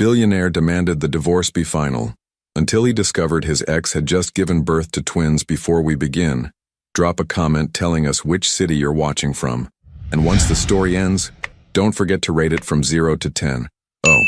Billionaire demanded the divorce be final. Until he discovered his ex had just given birth to twins. Before we begin, drop a comment telling us which city you're watching from. And once the story ends, don't forget to rate it from 0 to 10. Oh,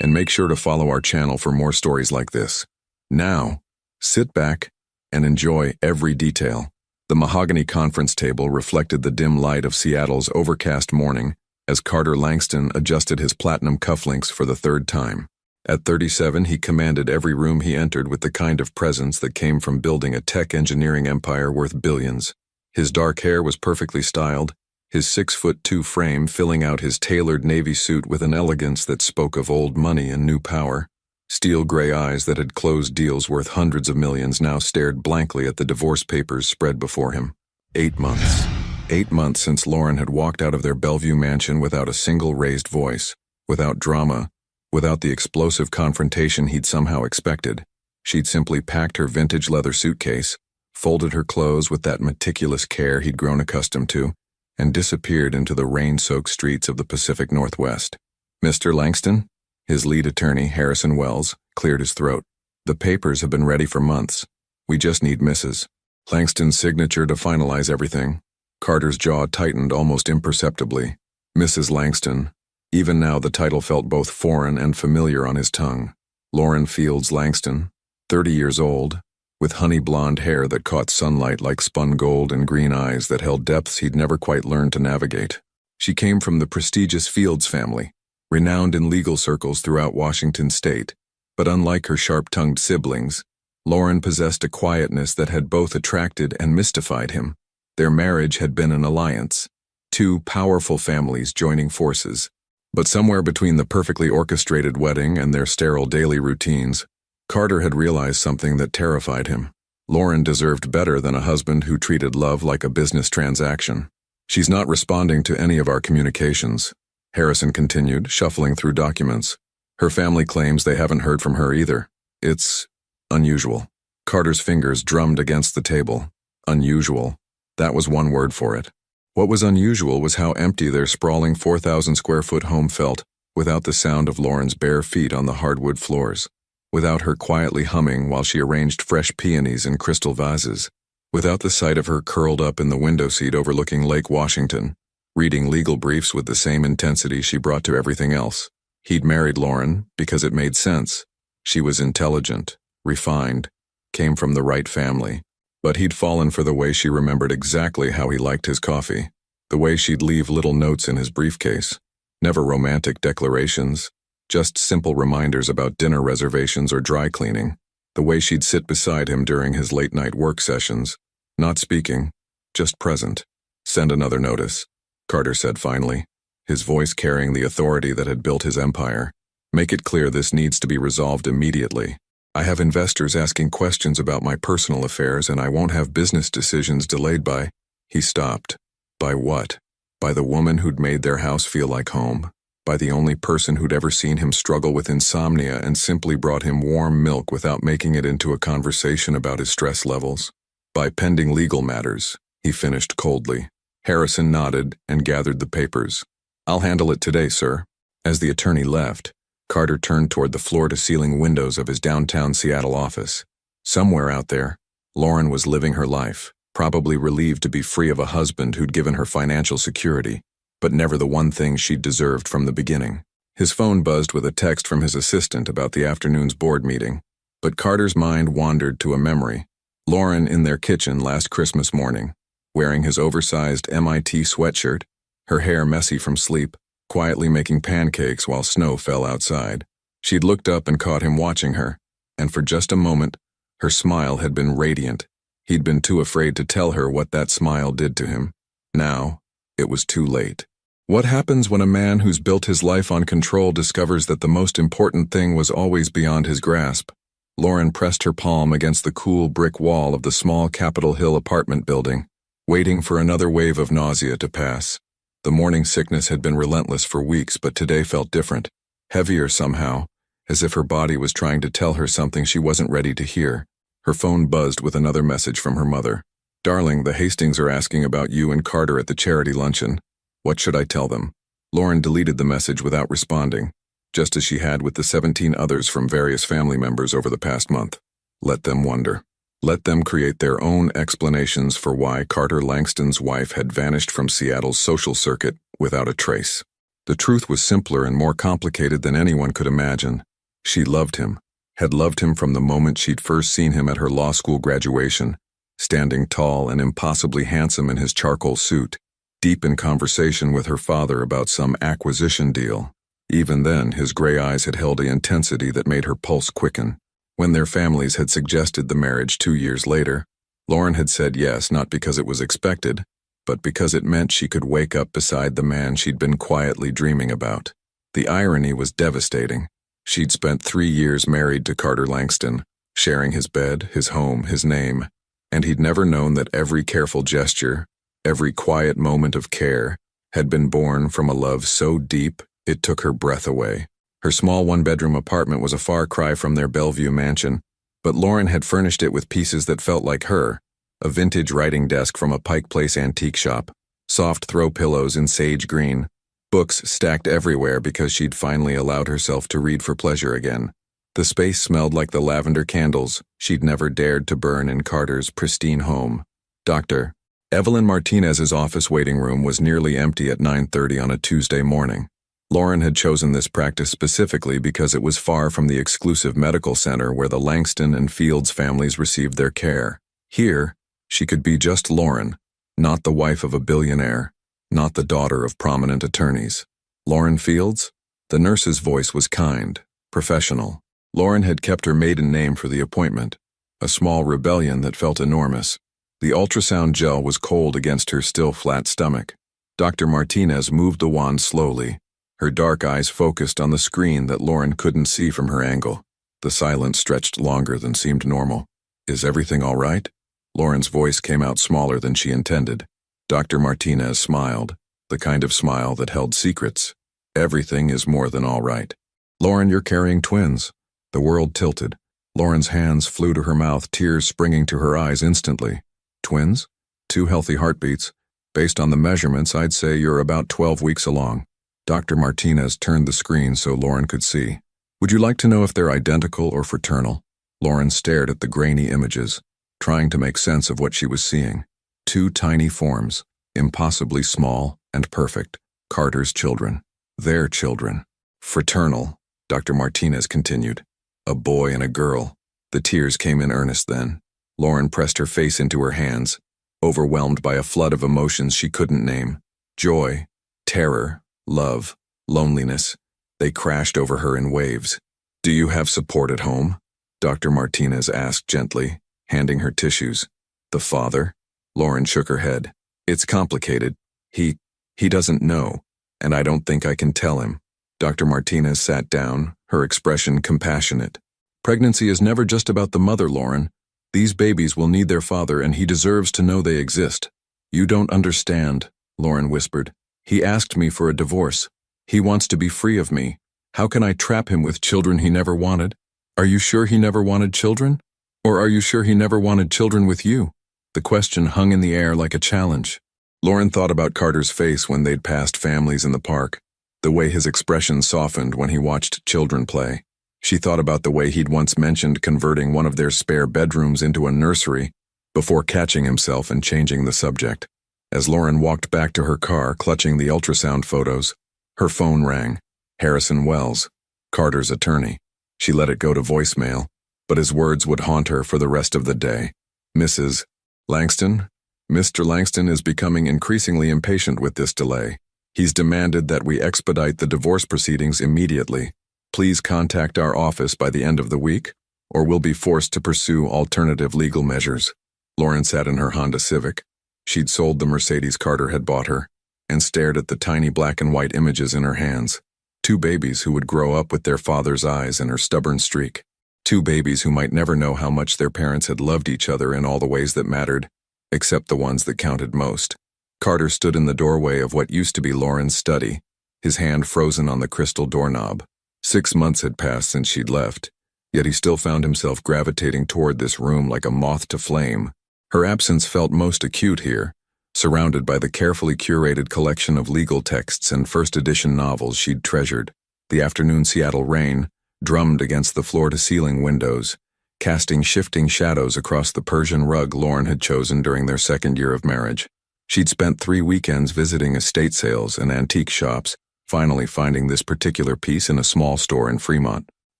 and make sure to follow our channel for more stories like this. Now, sit back and enjoy every detail. The mahogany conference table reflected the dim light of Seattle's overcast morning as Carter Langston adjusted his platinum cufflinks for the third time. At 37, he commanded every room he entered with the kind of presence that came from building a tech engineering empire worth billions. His dark hair was perfectly styled, his 6'2" frame filling out his tailored navy suit with an elegance that spoke of old money and new power. Steel gray eyes that had closed deals worth hundreds of millions now stared blankly at the divorce papers spread before him. 8 months. 8 months since Lauren had walked out of their Bellevue mansion without a single raised voice, without drama, without the explosive confrontation he'd somehow expected. She'd simply packed her vintage leather suitcase, folded her clothes with that meticulous care he'd grown accustomed to, and disappeared into the rain-soaked streets of the Pacific Northwest. Mr. Langston? His lead attorney, Harrison Wells, cleared his throat. The papers have been ready for months. We just need Mrs. Langston's signature to finalize everything. Carter's jaw tightened almost imperceptibly. Mrs. Langston. Even now the title felt both foreign and familiar on his tongue. Lauren Fields Langston, 30 years old, with honey blonde hair that caught sunlight like spun gold and green eyes that held depths he'd never quite learned to navigate. She came from the prestigious Fields family, renowned in legal circles throughout Washington state, but unlike her sharp-tongued siblings, Lauren possessed a quietness that had both attracted and mystified him. Their marriage had been an alliance, two powerful families joining forces. But somewhere between the perfectly orchestrated wedding and their sterile daily routines, Carter had realized something that terrified him. Lauren deserved better than a husband who treated love like a business transaction. She's not responding to any of our communications, Harrison continued, shuffling through documents. Her family claims they haven't heard from her either. It's unusual. Carter's fingers drummed against the table. Unusual. That was one word for it. What was unusual was how empty their sprawling 4,000-square-foot home felt without the sound of Lauren's bare feet on the hardwood floors, without her quietly humming while she arranged fresh peonies in crystal vases, without the sight of her curled up in the window seat overlooking Lake Washington, reading legal briefs with the same intensity she brought to everything else. He'd married Lauren because it made sense. She was intelligent, refined, came from the right family. But he'd fallen for the way she remembered exactly how he liked his coffee, the way she'd leave little notes in his briefcase. Never romantic declarations, just simple reminders about dinner reservations or dry cleaning. The way she'd sit beside him during his late-night work sessions, not speaking, just present. Send another notice, Carter said finally, his voice carrying the authority that had built his empire. Make it clear this needs to be resolved immediately. I have investors asking questions about my personal affairs and I won't have business decisions delayed by... He stopped. By what? By the woman who'd made their house feel like home. By the only person who'd ever seen him struggle with insomnia and simply brought him warm milk without making it into a conversation about his stress levels. By pending legal matters, he finished coldly. Harrison nodded and gathered the papers. I'll handle it today, sir. As the attorney left, Carter turned toward the floor-to-ceiling windows of his downtown Seattle office. Somewhere out there, Lauren was living her life, probably relieved to be free of a husband who'd given her financial security, but never the one thing she'd deserved from the beginning. His phone buzzed with a text from his assistant about the afternoon's board meeting, but Carter's mind wandered to a memory. Lauren in their kitchen last Christmas morning, wearing his oversized MIT sweatshirt, her hair messy from sleep, quietly making pancakes while snow fell outside. She'd looked up and caught him watching her, and for just a moment, her smile had been radiant. He'd been too afraid to tell her what that smile did to him. Now, it was too late. What happens when a man who's built his life on control discovers that the most important thing was always beyond his grasp? Lauren pressed her palm against the cool brick wall of the small Capitol Hill apartment building, waiting for another wave of nausea to pass. The morning sickness had been relentless for weeks, but today felt different, heavier somehow, as if her body was trying to tell her something she wasn't ready to hear. Her phone buzzed with another message from her mother. Darling, the Hastings are asking about you and Carter at the charity luncheon. What should I tell them? Lauren deleted the message without responding. just as she had with the 17 others from various family members over the past month. Let them wonder. Let them create their own explanations for why Carter Langston's wife had vanished from Seattle's social circuit without a trace. The truth was simpler and more complicated than anyone could imagine. She loved him, had loved him from the moment she'd first seen him at her law school graduation, standing tall and impossibly handsome in his charcoal suit, deep in conversation with her father about some acquisition deal. Even then, his gray eyes had held an intensity that made her pulse quicken. When their families had suggested the marriage 2 years later, Lauren had said yes not because it was expected, but because it meant she could wake up beside the man she'd been quietly dreaming about. The irony was devastating. She'd spent 3 years married to Carter Langston, sharing his bed, his home, his name, and he'd never known that every careful gesture, every quiet moment of care, had been born from a love so deep it took her breath away. Her small one-bedroom apartment was a far cry from their Bellevue mansion, but Lauren had furnished it with pieces that felt like her: a vintage writing desk from a Pike Place antique shop, soft throw pillows in sage green, books stacked everywhere because she'd finally allowed herself to read for pleasure again. The space smelled like the lavender candles she'd never dared to burn in Carter's pristine home. Dr. Evelyn Martinez's office waiting room was nearly empty at 9:30 on a Tuesday morning. Lauren had chosen this practice specifically because it was far from the exclusive medical center where the Langston and Fields families received their care. Here, she could be just Lauren, not the wife of a billionaire, not the daughter of prominent attorneys. Lauren Fields? The nurse's voice was kind, professional. Lauren had kept her maiden name for the appointment, a small rebellion that felt enormous. The ultrasound gel was cold against her still flat stomach. Dr. Martinez moved the wand slowly, her dark eyes focused on the screen that Lauren couldn't see from her angle. The silence stretched longer than seemed normal. "Is everything all right?" Lauren's voice came out smaller than she intended. Dr. Martinez smiled, the kind of smile that held secrets. "Everything is more than all right. Lauren, you're carrying twins." The world tilted. Lauren's hands flew to her mouth, tears springing to her eyes instantly. "Twins? 2 healthy heartbeats. Based on the measurements, I'd say you're about 12 weeks along." Dr. Martinez turned the screen so Lauren could see. "Would you like to know if they're identical or fraternal?" Lauren stared at the grainy images, trying to make sense of what she was seeing. 2 tiny forms, impossibly small and perfect. Carter's children. Their children. "Fraternal," Dr. Martinez continued. "A boy and a girl." The tears came in earnest then. Lauren pressed her face into her hands, overwhelmed by a flood of emotions she couldn't name. Joy, terror, love, loneliness. They crashed over her in waves. "Do you have support at home?" Dr. Martinez asked gently, handing her tissues. "The father?" Lauren shook her head. "It's complicated. He doesn't know, and I don't think I can tell him." Dr. Martinez sat down, her expression compassionate. "Pregnancy is never just about the mother, Lauren. These babies will need their father, and he deserves to know they exist." "You don't understand," Lauren whispered. "He asked me for a divorce. He wants to be free of me. How can I trap him with children he never wanted?" "Are you sure he never wanted children? Or are you sure he never wanted children with you?" The question hung in the air like a challenge. Lauren thought about Carter's face when they'd passed families in the park, the way his expression softened when he watched children play. She thought about the way he'd once mentioned converting one of their spare bedrooms into a nursery before catching himself and changing the subject. As Lauren walked back to her car, clutching the ultrasound photos, her phone rang. Harrison Wells, Carter's attorney. She let it go to voicemail, but his words would haunt her for the rest of the day. "Mrs. Langston? Mr. Langston is becoming increasingly impatient with this delay. He's demanded that we expedite the divorce proceedings immediately. Please contact our office by the end of the week, or we'll be forced to pursue alternative legal measures." Lauren sat in her Honda Civic. She'd sold the Mercedes Carter had bought her, and stared at the tiny black and white images in her hands. 2 babies who would grow up with their father's eyes and her stubborn streak. 2 babies who might never know how much their parents had loved each other in all the ways that mattered, except the ones that counted most. Carter stood in the doorway of what used to be Lauren's study, his hand frozen on the crystal doorknob. 6 months had passed since she'd left, yet he still found himself gravitating toward this room like a moth to flame. Her absence felt most acute here, surrounded by the carefully curated collection of legal texts and first-edition novels she'd treasured. The afternoon Seattle rain drummed against the floor-to-ceiling windows, casting shifting shadows across the Persian rug Lauren had chosen during their second year of marriage. She'd spent 3 weekends visiting estate sales and antique shops, finally finding this particular piece in a small store in Fremont.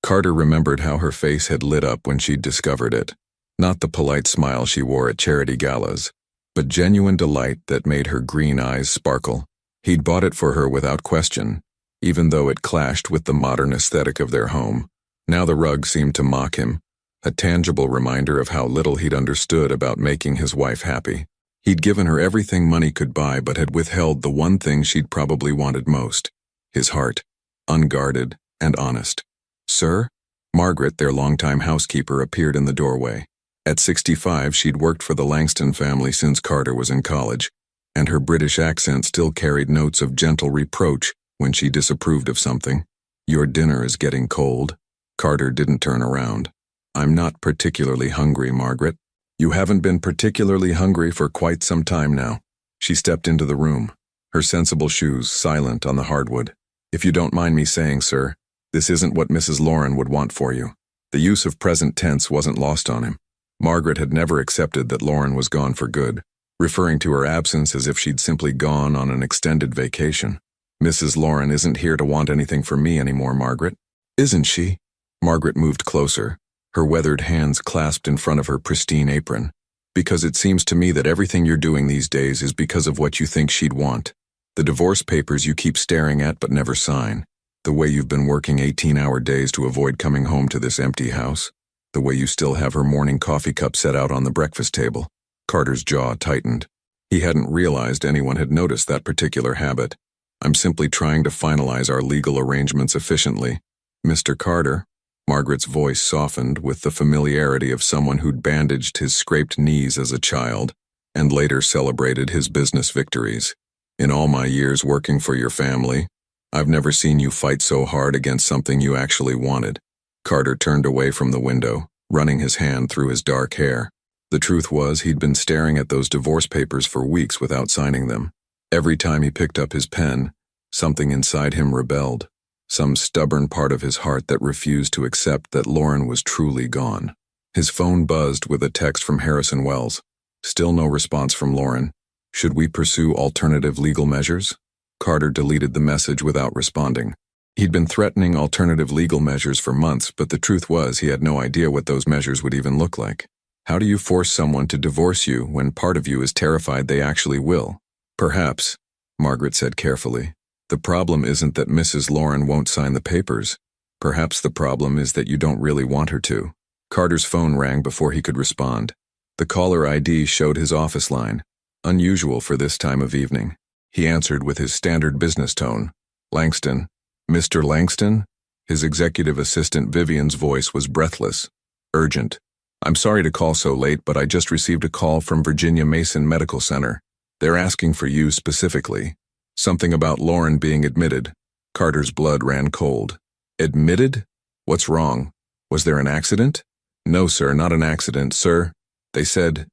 Carter remembered how her face had lit up when she'd discovered it. Not the polite smile she wore at charity galas, but genuine delight that made her green eyes sparkle. He'd bought it for her without question, even though it clashed with the modern aesthetic of their home. Now the rug seemed to mock him, a tangible reminder of how little he'd understood about making his wife happy. He'd given her everything money could buy but had withheld the one thing she'd probably wanted most, his heart, unguarded and honest. "Sir?" Margaret, their longtime housekeeper, appeared in the doorway. At 65, she'd worked for the Langston family since Carter was in college, and her British accent still carried notes of gentle reproach when she disapproved of something. "Your dinner is getting cold." Carter didn't turn around. "I'm not particularly hungry, Margaret." "You haven't been particularly hungry for quite some time now." She stepped into the room, her sensible shoes silent on the hardwood. "If you don't mind me saying, sir, this isn't what Mrs. Lauren would want for you." The use of present tense wasn't lost on him. Margaret had never accepted that Lauren was gone for good, referring to her absence as if she'd simply gone on an extended vacation. "Mrs. Lauren isn't here to want anything from me anymore, Margaret." "Isn't she?" Margaret moved closer, her weathered hands clasped in front of her pristine apron. "Because it seems to me that everything you're doing these days is because of what you think she'd want. The divorce papers you keep staring at but never sign. The way you've been working 18-hour days to avoid coming home to this empty house. The way you still have her morning coffee cup set out on the breakfast table." Carter's jaw tightened. He hadn't realized anyone had noticed that particular habit. "I'm simply trying to finalize our legal arrangements efficiently. Mr. Carter." Margaret's voice softened with the familiarity of someone who'd bandaged his scraped knees as a child and later celebrated his business victories. "In all my years working for your family, I've never seen you fight so hard against something you actually wanted." Carter turned away from the window, running his hand through his dark hair. The truth was, he'd been staring at those divorce papers for weeks without signing them. Every time he picked up his pen, something inside him rebelled, some stubborn part of his heart that refused to accept that Lauren was truly gone. His phone buzzed with a text from Harrison Wells. Still no response from Lauren. "Should we pursue alternative legal measures?" Carter deleted the message without responding. He'd been threatening alternative legal measures for months, but the truth was he had no idea what those measures would even look like. How do you force someone to divorce you when part of you is terrified they actually will? "Perhaps," Margaret said carefully, "the problem isn't that Mrs. Lauren won't sign the papers. Perhaps the problem is that you don't really want her to." Carter's phone rang before he could respond. The caller ID showed his office line, unusual for this time of evening. He answered with his standard business tone. "Langston." "Mr. Langston?" His executive assistant Vivian's voice was breathless, urgent. "I'm sorry to call so late, but I just received a call from Virginia Mason Medical Center. They're asking for you specifically. Something about Lauren being admitted." Carter's blood ran cold. "Admitted? What's wrong? Was there an accident?" "No, sir, not an accident, sir. They said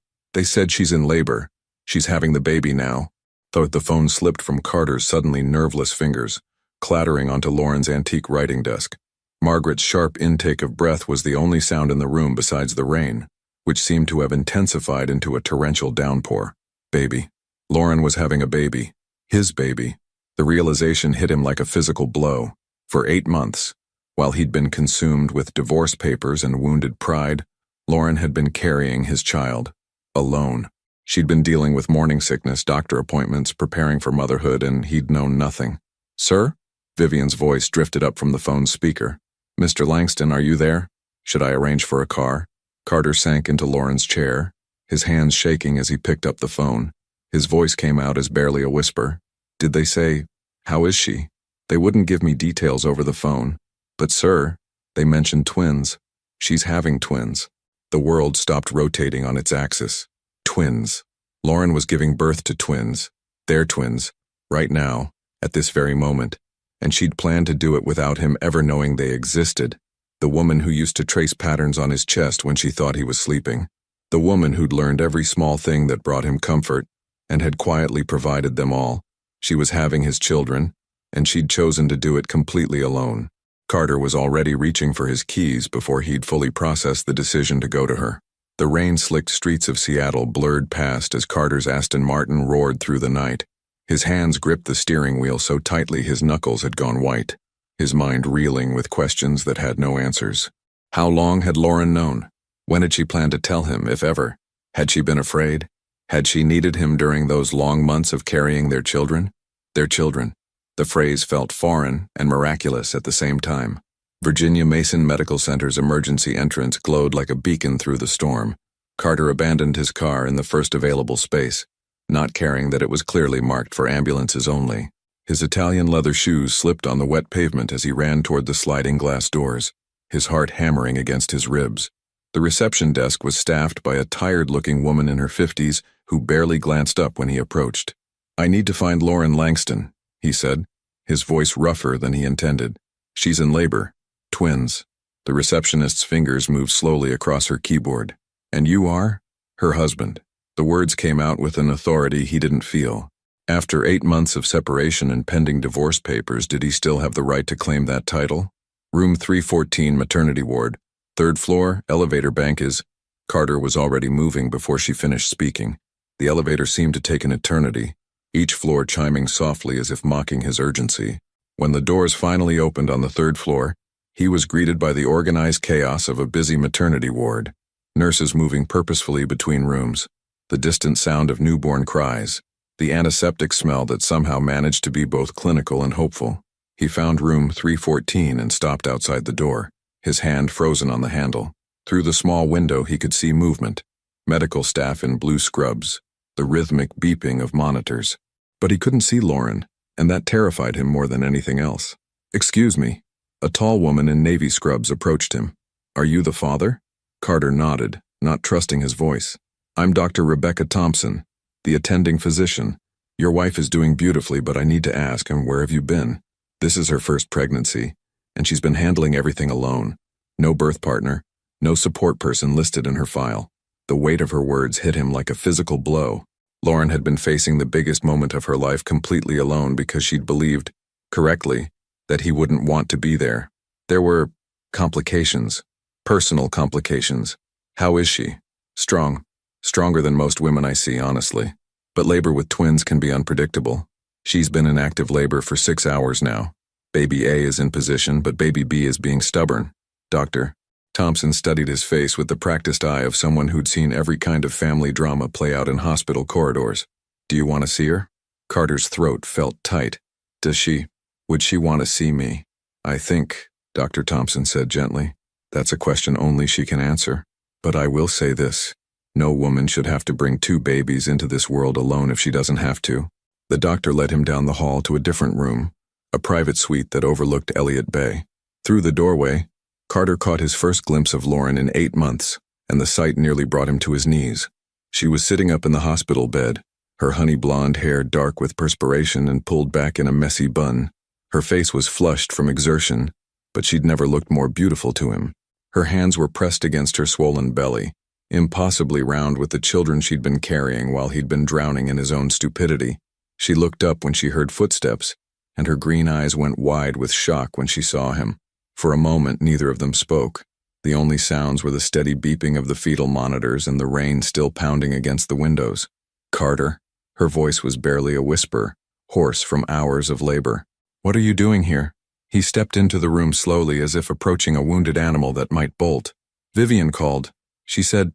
she's in labor. She's having the baby now." The phone slipped from Carter's suddenly nerveless fingers, clattering onto Lauren's antique writing desk. Margaret's sharp intake of breath was the only sound in the room besides the rain, which seemed to have intensified into a torrential downpour. Baby. Lauren was having a baby. His baby. The realization hit him like a physical blow. For 8 months, while he'd been consumed with divorce papers and wounded pride, Lauren had been carrying his child. Alone. She'd been dealing with morning sickness, doctor appointments, preparing for motherhood, and he'd known nothing. "Sir?" Vivian's voice drifted up from the phone's speaker. "Mr. Langston, are you there? Should I arrange for a car?" Carter sank into Lauren's chair, his hands shaking as he picked up the phone. His voice came out as barely a whisper. "Did they say, how is she?" "They wouldn't give me details over the phone. But sir, they mentioned twins. She's having twins." The world stopped rotating on its axis. Twins. Lauren was giving birth to twins. Their twins. Right now, at this very moment. And she'd planned to do it without him ever knowing they existed. The woman who used to trace patterns on his chest when she thought he was sleeping. The woman who'd learned every small thing that brought him comfort and had quietly provided them all. She was having his children, and she'd chosen to do it completely alone. Carter was already reaching for his keys before he'd fully processed the decision to go to her. The rain-slicked streets of Seattle blurred past as Carter's Aston Martin roared through the night. His hands gripped the steering wheel so tightly his knuckles had gone white, his mind reeling with questions that had no answers. How long had Lauren known? When had she planned to tell him, if ever? Had she been afraid? Had she needed him during those long months of carrying their children? Their children. The phrase felt foreign and miraculous at the same time. Virginia Mason Medical Center's emergency entrance glowed like a beacon through the storm. Carter abandoned his car in the first available space, not caring that it was clearly marked for ambulances only. His Italian leather shoes slipped on the wet pavement as he ran toward the sliding glass doors, his heart hammering against his ribs. The reception desk was staffed by a tired-looking woman in her 50s who barely glanced up when he approached. "I need to find Lauren Langston," he said, his voice rougher than he intended. "She's in labor. Twins." The receptionist's fingers moved slowly across her keyboard. "And you are?" "Her husband." The words came out with an authority he didn't feel. After 8 months of separation and pending divorce papers, did he still have the right to claim that title? "Room 314, maternity ward. 3rd floor, elevator bank is—" Carter was already moving before she finished speaking. The elevator seemed to take an eternity, each floor chiming softly as if mocking his urgency. When the doors finally opened on the 3rd floor, he was greeted by the organized chaos of a busy maternity ward. Nurses moving purposefully between rooms, the distant sound of newborn cries, the antiseptic smell that somehow managed to be both clinical and hopeful. He found room 314 and stopped outside the door, his hand frozen on the handle. Through the small window he could see movement, medical staff in blue scrubs, the rhythmic beeping of monitors. But he couldn't see Lauren, and that terrified him more than anything else. "Excuse me." A tall woman in navy scrubs approached him. "Are you the father?" Carter nodded, not trusting his voice. "I'm Dr. Rebecca Thompson, the attending physician. Your wife is doing beautifully, but I need to ask, and where have you been? This is her first pregnancy, and she's been handling everything alone. No birth partner, no support person listed in her file." The weight of her words hit him like a physical blow. Lauren had been facing the biggest moment of her life completely alone because she'd believed, correctly, that he wouldn't want to be there. There were complications, personal complications. "How is she?" "Strong. Stronger than most women I see, honestly. But labor with twins can be unpredictable. She's been in active labor for 6 hours now. Baby A is in position, but baby B is being stubborn. Doctor." Thompson studied his face with the practiced eye of someone who'd seen every kind of family drama play out in hospital corridors. "Do you want to see her?" Carter's throat felt tight. Would she want to see me?" "I think," Dr. Thompson said gently, "that's a question only she can answer. But I will say this. No woman should have to bring 2 babies into this world alone if she doesn't have to." The doctor led him down the hall to a different room, a private suite that overlooked Elliott Bay. Through the doorway, Carter caught his first glimpse of Lauren in 8 months, and the sight nearly brought him to his knees. She was sitting up in the hospital bed, her honey blonde hair dark with perspiration and pulled back in a messy bun. Her face was flushed from exertion, but she'd never looked more beautiful to him. Her hands were pressed against her swollen belly, impossibly round with the children she'd been carrying while he'd been drowning in his own stupidity. She looked up when she heard footsteps, and her green eyes went wide with shock when she saw him. For a moment, neither of them spoke. The only sounds were the steady beeping of the fetal monitors and the rain still pounding against the windows. "Carter?" Her voice was barely a whisper, hoarse from hours of labor. "What are you doing here?" He stepped into the room slowly as if approaching a wounded animal that might bolt. "Vivian called. She said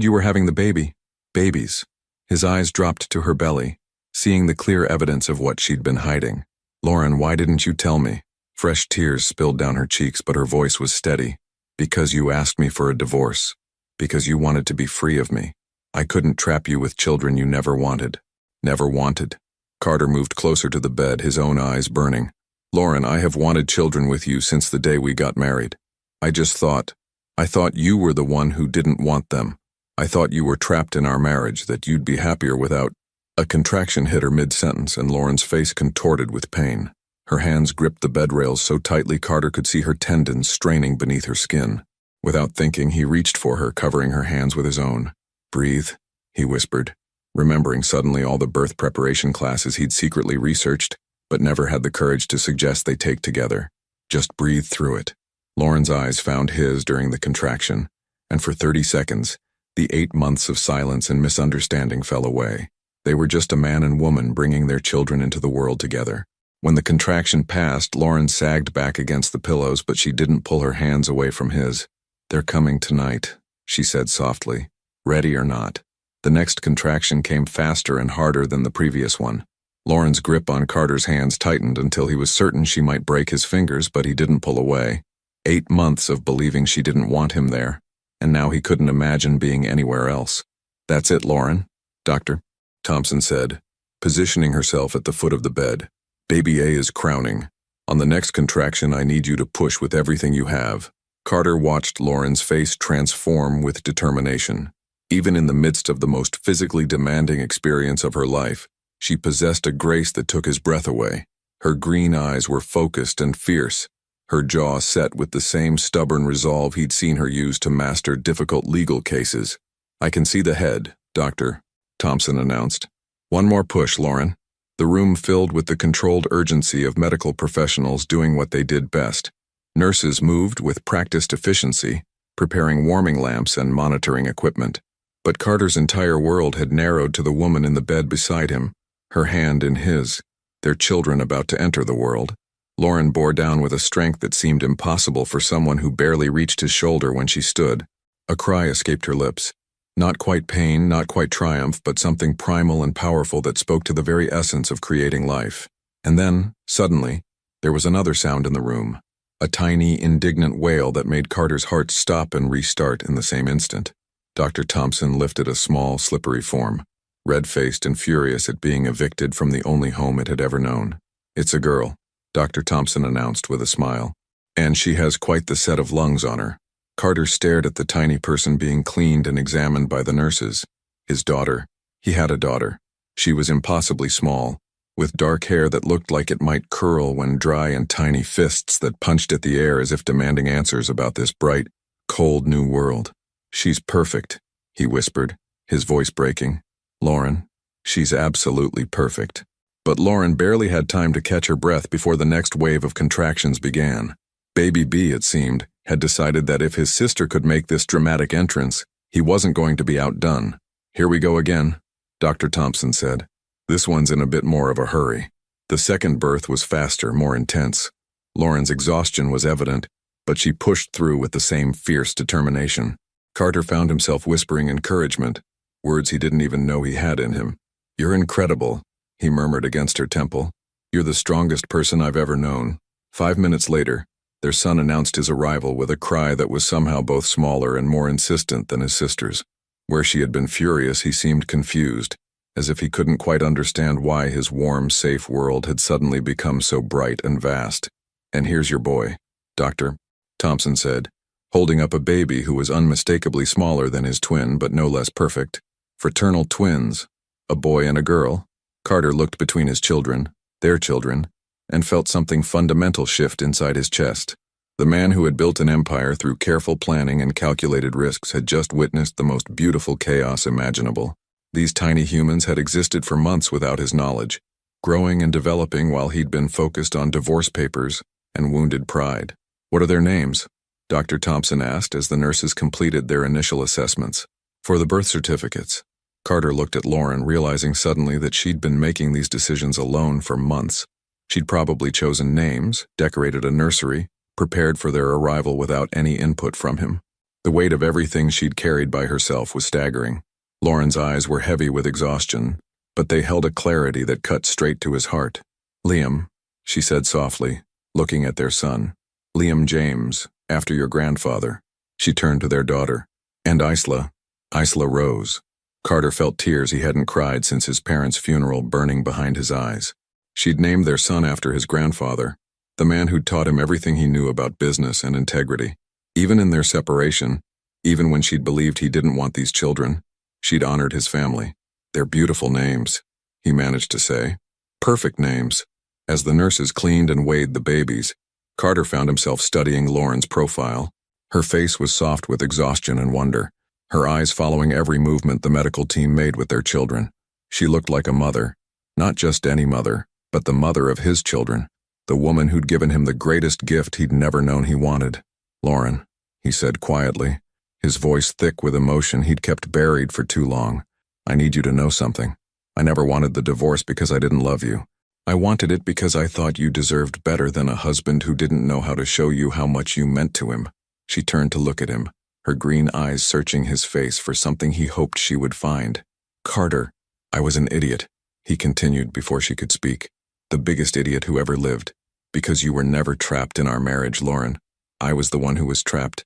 you were having the baby." Babies. His eyes dropped to her belly, seeing the clear evidence of what she'd been hiding. "Lauren, why didn't you tell me?" Fresh tears spilled down her cheeks, but her voice was steady. "Because you asked me for a divorce. Because you wanted to be free of me. I couldn't trap you with children you never wanted." "Never wanted?" Carter moved closer to the bed, his own eyes burning. "Lauren, I have wanted children with you since the day we got married. I thought you were the one who didn't want them. I thought you were trapped in our marriage, that you'd be happier without—" A contraction hit her mid-sentence, and Lauren's face contorted with pain. Her hands gripped the bed rails so tightly Carter could see her tendons straining beneath her skin. Without thinking, he reached for her, covering her hands with his own. "Breathe," he whispered, remembering suddenly all the birth preparation classes he'd secretly researched. but never had the courage to suggest they take together. Just breathe through it. Lauren's eyes found his during the contraction, and for 30 seconds, the 8 months of silence and misunderstanding fell away. They were just a man and woman bringing their children into the world together. When the contraction passed, Lauren sagged back against the pillows, but she didn't pull her hands away from his. "They're coming tonight," she said softly. "Ready or not." The next contraction came faster and harder than the previous one. Lauren's grip on Carter's hands tightened until he was certain she might break his fingers, but he didn't pull away. 8 months of believing she didn't want him there, and now he couldn't imagine being anywhere else. "That's it, Lauren," Dr. Thompson said, positioning herself at the foot of the bed. "Baby A is crowning. On the next contraction, I need you to push with everything you have." Carter watched Lauren's face transform with determination. Even in the midst of the most physically demanding experience of her life, she possessed a grace that took his breath away. Her green eyes were focused and fierce, her jaw set with the same stubborn resolve he'd seen her use to master difficult legal cases. "I can see the head, Dr. Thompson announced. "One more push, Lauren." The room filled with the controlled urgency of medical professionals doing what they did best. Nurses moved with practiced efficiency, preparing warming lamps and monitoring equipment. But Carter's entire world had narrowed to the woman in the bed beside him, her hand in his, their children about to enter the world. Lauren bore down with a strength that seemed impossible for someone who barely reached his shoulder when she stood. A cry escaped her lips. Not quite pain, not quite triumph, but something primal and powerful that spoke to the very essence of creating life. And then, suddenly, there was another sound in the room. A tiny, indignant wail that made Carter's heart stop and restart in the same instant. Dr. Thompson lifted a small, slippery form, red-faced and furious at being evicted from the only home it had ever known. "It's a girl," Dr. Thompson announced with a smile. "And she has quite the set of lungs on her." Carter stared at the tiny person being cleaned and examined by the nurses. His daughter. He had a daughter. She was impossibly small, with dark hair that looked like it might curl when dry and tiny fists that punched at the air as if demanding answers about this bright, cold new world. "She's perfect," he whispered, his voice breaking. "Lauren, she's absolutely perfect." But Lauren barely had time to catch her breath before the next wave of contractions began. Baby B, it seemed, had decided that if his sister could make this dramatic entrance, he wasn't going to be outdone. "Here we go again," Dr. Thompson said. "This one's in a bit more of a hurry." The second birth was faster, more intense. Lauren's exhaustion was evident, but she pushed through with the same fierce determination. Carter found himself whispering encouragement, words he didn't even know he had in him. "You're incredible," he murmured against her temple. "You're the strongest person I've ever known." 5 minutes later, their son announced his arrival with a cry that was somehow both smaller and more insistent than his sister's. Where she had been furious, he seemed confused, as if he couldn't quite understand why his warm, safe world had suddenly become so bright and vast. "And here's your boy," Dr. Thompson said, holding up a baby who was unmistakably smaller than his twin but no less perfect. Fraternal twins, a boy and a girl. Carter looked between his children, their children, and felt something fundamental shift inside his chest. The man who had built an empire through careful planning and calculated risks had just witnessed the most beautiful chaos imaginable. These tiny humans had existed for months without his knowledge, growing and developing while he'd been focused on divorce papers and wounded pride. "What are their names?" Dr. Thompson asked as the nurses completed their initial assessments. "For the birth certificates." Carter looked at Lauren, realizing suddenly that she'd been making these decisions alone for months. She'd probably chosen names, decorated a nursery, prepared for their arrival without any input from him. The weight of everything she'd carried by herself was staggering. Lauren's eyes were heavy with exhaustion, but they held a clarity that cut straight to his heart. "Liam," she said softly, looking at their son. "Liam James, after your grandfather." She turned to their daughter. "And Isla." Isla rose. Carter felt tears he hadn't cried since his parents' funeral burning behind his eyes. She'd named their son after his grandfather, the man who'd taught him everything he knew about business and integrity. Even in their separation, even when she'd believed he didn't want these children, she'd honored his family. "They're beautiful names," he managed to say. "Perfect names." As the nurses cleaned and weighed the babies, Carter found himself studying Lauren's profile. Her face was soft with exhaustion and wonder, her eyes following every movement the medical team made with their children. She looked like a mother, not just any mother, but the mother of his children, the woman who'd given him the greatest gift he'd never known he wanted. "Lauren," he said quietly, his voice thick with emotion he'd kept buried for too long, "I need you to know something. I never wanted the divorce because I didn't love you. I wanted it because I thought you deserved better than a husband who didn't know how to show you how much you meant to him." She turned to look at him, her green eyes searching his face for something he hoped she would find. "Carter, I was an idiot," he continued before she could speak. "The biggest idiot who ever lived. Because you were never trapped in our marriage, Lauren. I was the one who was trapped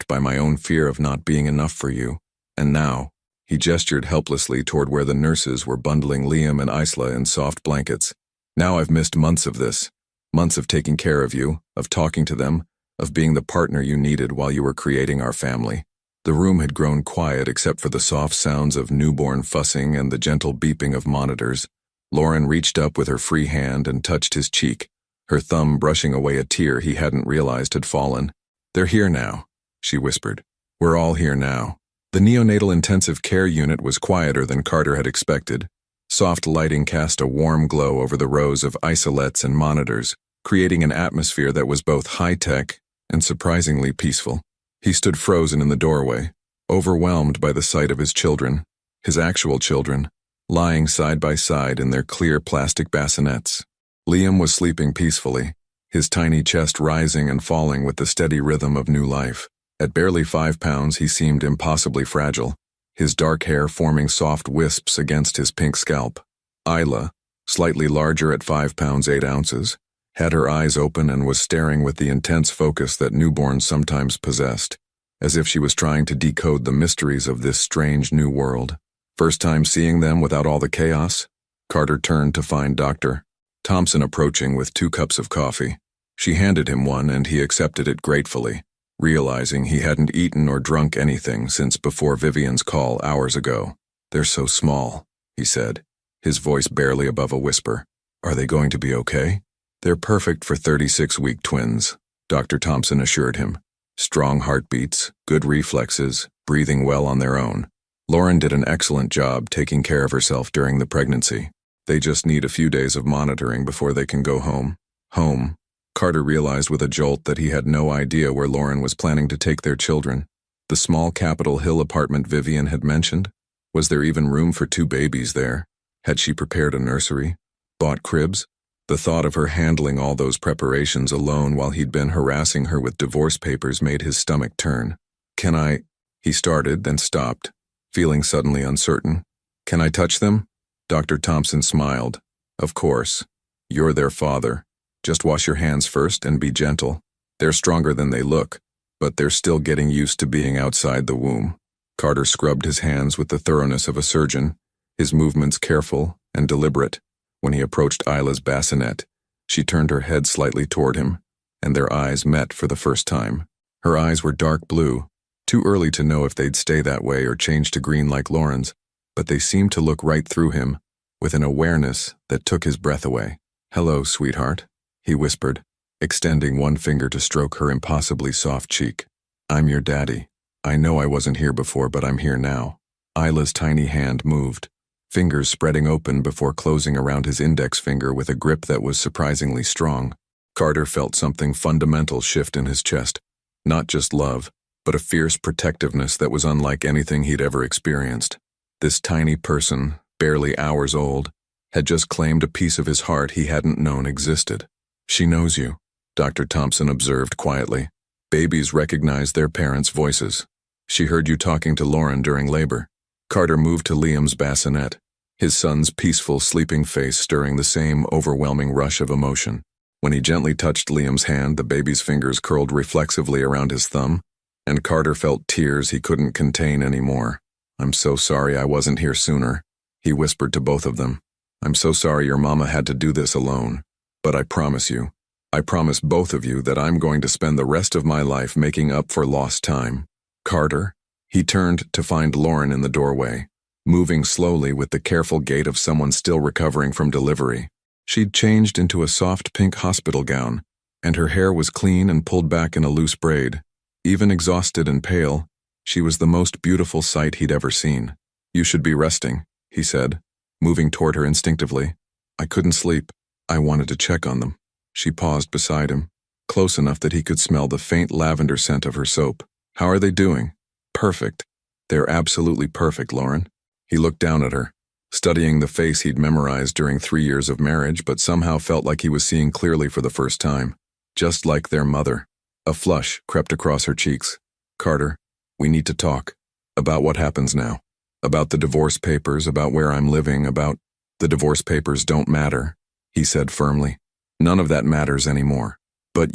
by my own fear of not being enough for you. And now," he gestured helplessly toward where the nurses were bundling Liam and Isla in soft blankets. "Now I've missed months of this. Months of taking care of you, of talking to them, of being the partner you needed while you were creating our family." The room had grown quiet except for the soft sounds of newborn fussing and the gentle beeping of monitors. Lauren reached up with her free hand and touched his cheek, her thumb brushing away a tear he hadn't realized had fallen. "They're here now," she whispered. "We're all here now." The neonatal intensive care unit was quieter than Carter had expected. Soft lighting cast a warm glow over the rows of isolettes and monitors, creating an atmosphere that was both high-tech and surprisingly peaceful. He stood frozen in the doorway, overwhelmed by the sight of his children, his actual children, lying side by side in their clear plastic bassinets. Liam was sleeping peacefully, his tiny chest rising and falling with the steady rhythm of new life. At barely 5 pounds, he seemed impossibly fragile, his dark hair forming soft wisps against his pink scalp. Isla, slightly larger at 5 pounds 8 ounces, had her eyes open and was staring with the intense focus that newborns sometimes possessed, as if she was trying to decode the mysteries of this strange new world. First time seeing them without all the chaos, Carter turned to find Dr. Thompson approaching with 2 cups of coffee. She handed him one and he accepted it gratefully, realizing he hadn't eaten or drunk anything since before Vivian's call hours ago. "They're so small," he said, his voice barely above a whisper. "Are they going to be okay?" "They're perfect for 36-week twins," Dr. Thompson assured him. "Strong heartbeats, good reflexes, breathing well on their own. Lauren did an excellent job taking care of herself during the pregnancy. They just need a few days of monitoring before they can go home." Home. Carter realized with a jolt that he had no idea where Lauren was planning to take their children. The small Capitol Hill apartment Vivian had mentioned? Was there even room for 2 babies there? Had she prepared a nursery? Bought cribs? The thought of her handling all those preparations alone while he'd been harassing her with divorce papers made his stomach turn. "Can I—" he started, then stopped, feeling suddenly uncertain. "Can I touch them?" Dr. Thompson smiled. "Of course. You're their father. Just wash your hands first and be gentle. They're stronger than they look, but they're still getting used to being outside the womb." Carter scrubbed his hands with the thoroughness of a surgeon, his movements careful and deliberate. When he approached Isla's bassinet, she turned her head slightly toward him, and their eyes met for the first time. Her eyes were dark blue, too early to know if they'd stay that way or change to green like Lauren's, but they seemed to look right through him, with an awareness that took his breath away. "Hello, sweetheart," he whispered, extending one finger to stroke her impossibly soft cheek. "I'm your daddy. I know I wasn't here before, but I'm here now." Isla's tiny hand moved, fingers spreading open before closing around his index finger with a grip that was surprisingly strong. Carter felt something fundamental shift in his chest. Not just love, but a fierce protectiveness that was unlike anything he'd ever experienced. This tiny person, barely hours old, had just claimed a piece of his heart he hadn't known existed. "She knows you," Dr. Thompson observed quietly. "Babies recognize their parents' voices. She heard you talking to Lauren during labor." Carter moved to Liam's bassinet, his son's peaceful, sleeping face stirring the same overwhelming rush of emotion. When he gently touched Liam's hand, the baby's fingers curled reflexively around his thumb, and Carter felt tears he couldn't contain anymore. "I'm so sorry I wasn't here sooner," he whispered to both of them. "I'm so sorry your mama had to do this alone. But I promise both of you that I'm going to spend the rest of my life making up for lost time." "Carter?" He turned to find Lauren in the doorway, moving slowly with the careful gait of someone still recovering from delivery. She'd changed into a soft pink hospital gown, and her hair was clean and pulled back in a loose braid. Even exhausted and pale, she was the most beautiful sight he'd ever seen. "You should be resting," he said, moving toward her instinctively. "I couldn't sleep." I wanted to check on them. She paused beside him, close enough that he could smell the faint lavender scent of her soap. How are they doing? Perfect. They're absolutely perfect, Lauren. He looked down at her, studying the face he'd memorized during 3 years of marriage, but somehow felt like he was seeing clearly for the first time. Just like their mother. A flush crept across her cheeks. Carter, we need to talk. About what happens now. About the divorce papers, about where I'm living, about... The divorce papers don't matter, he said firmly. None of that matters anymore. But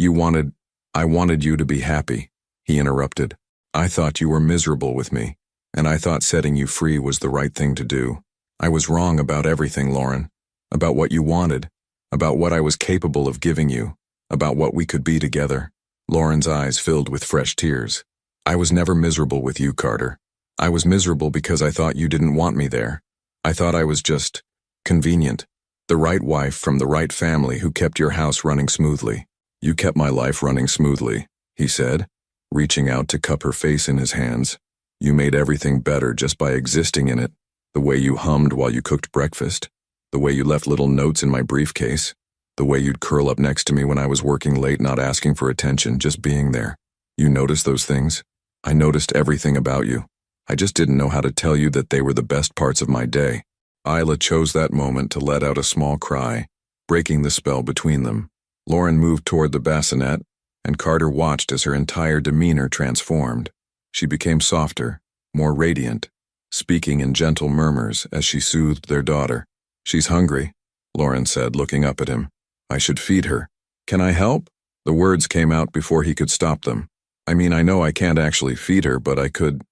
I wanted you to be happy, he interrupted. I thought you were miserable with me, and I thought setting you free was the right thing to do. I was wrong about everything, Lauren. About what you wanted, about what I was capable of giving you, about what we could be together. Lauren's eyes filled with fresh tears. I was never miserable with you, Carter. I was miserable because I thought you didn't want me there. I thought I was just convenient. The right wife from the right family who kept your house running smoothly. You kept my life running smoothly, he said, reaching out to cup her face in his hands. You made everything better just by existing in it. The way you hummed while you cooked breakfast. The way you left little notes in my briefcase. The way you'd curl up next to me when I was working late, not asking for attention, just being there. You noticed those things? I noticed everything about you. I just didn't know how to tell you that they were the best parts of my day. Isla chose that moment to let out a small cry, breaking the spell between them. Lauren moved toward the bassinet, and Carter watched as her entire demeanor transformed. She became softer, more radiant, speaking in gentle murmurs as she soothed their daughter. She's hungry, Lauren said, looking up at him. I should feed her. Can I help? The words came out before he could stop them. I mean, I know I can't actually feed her, but I could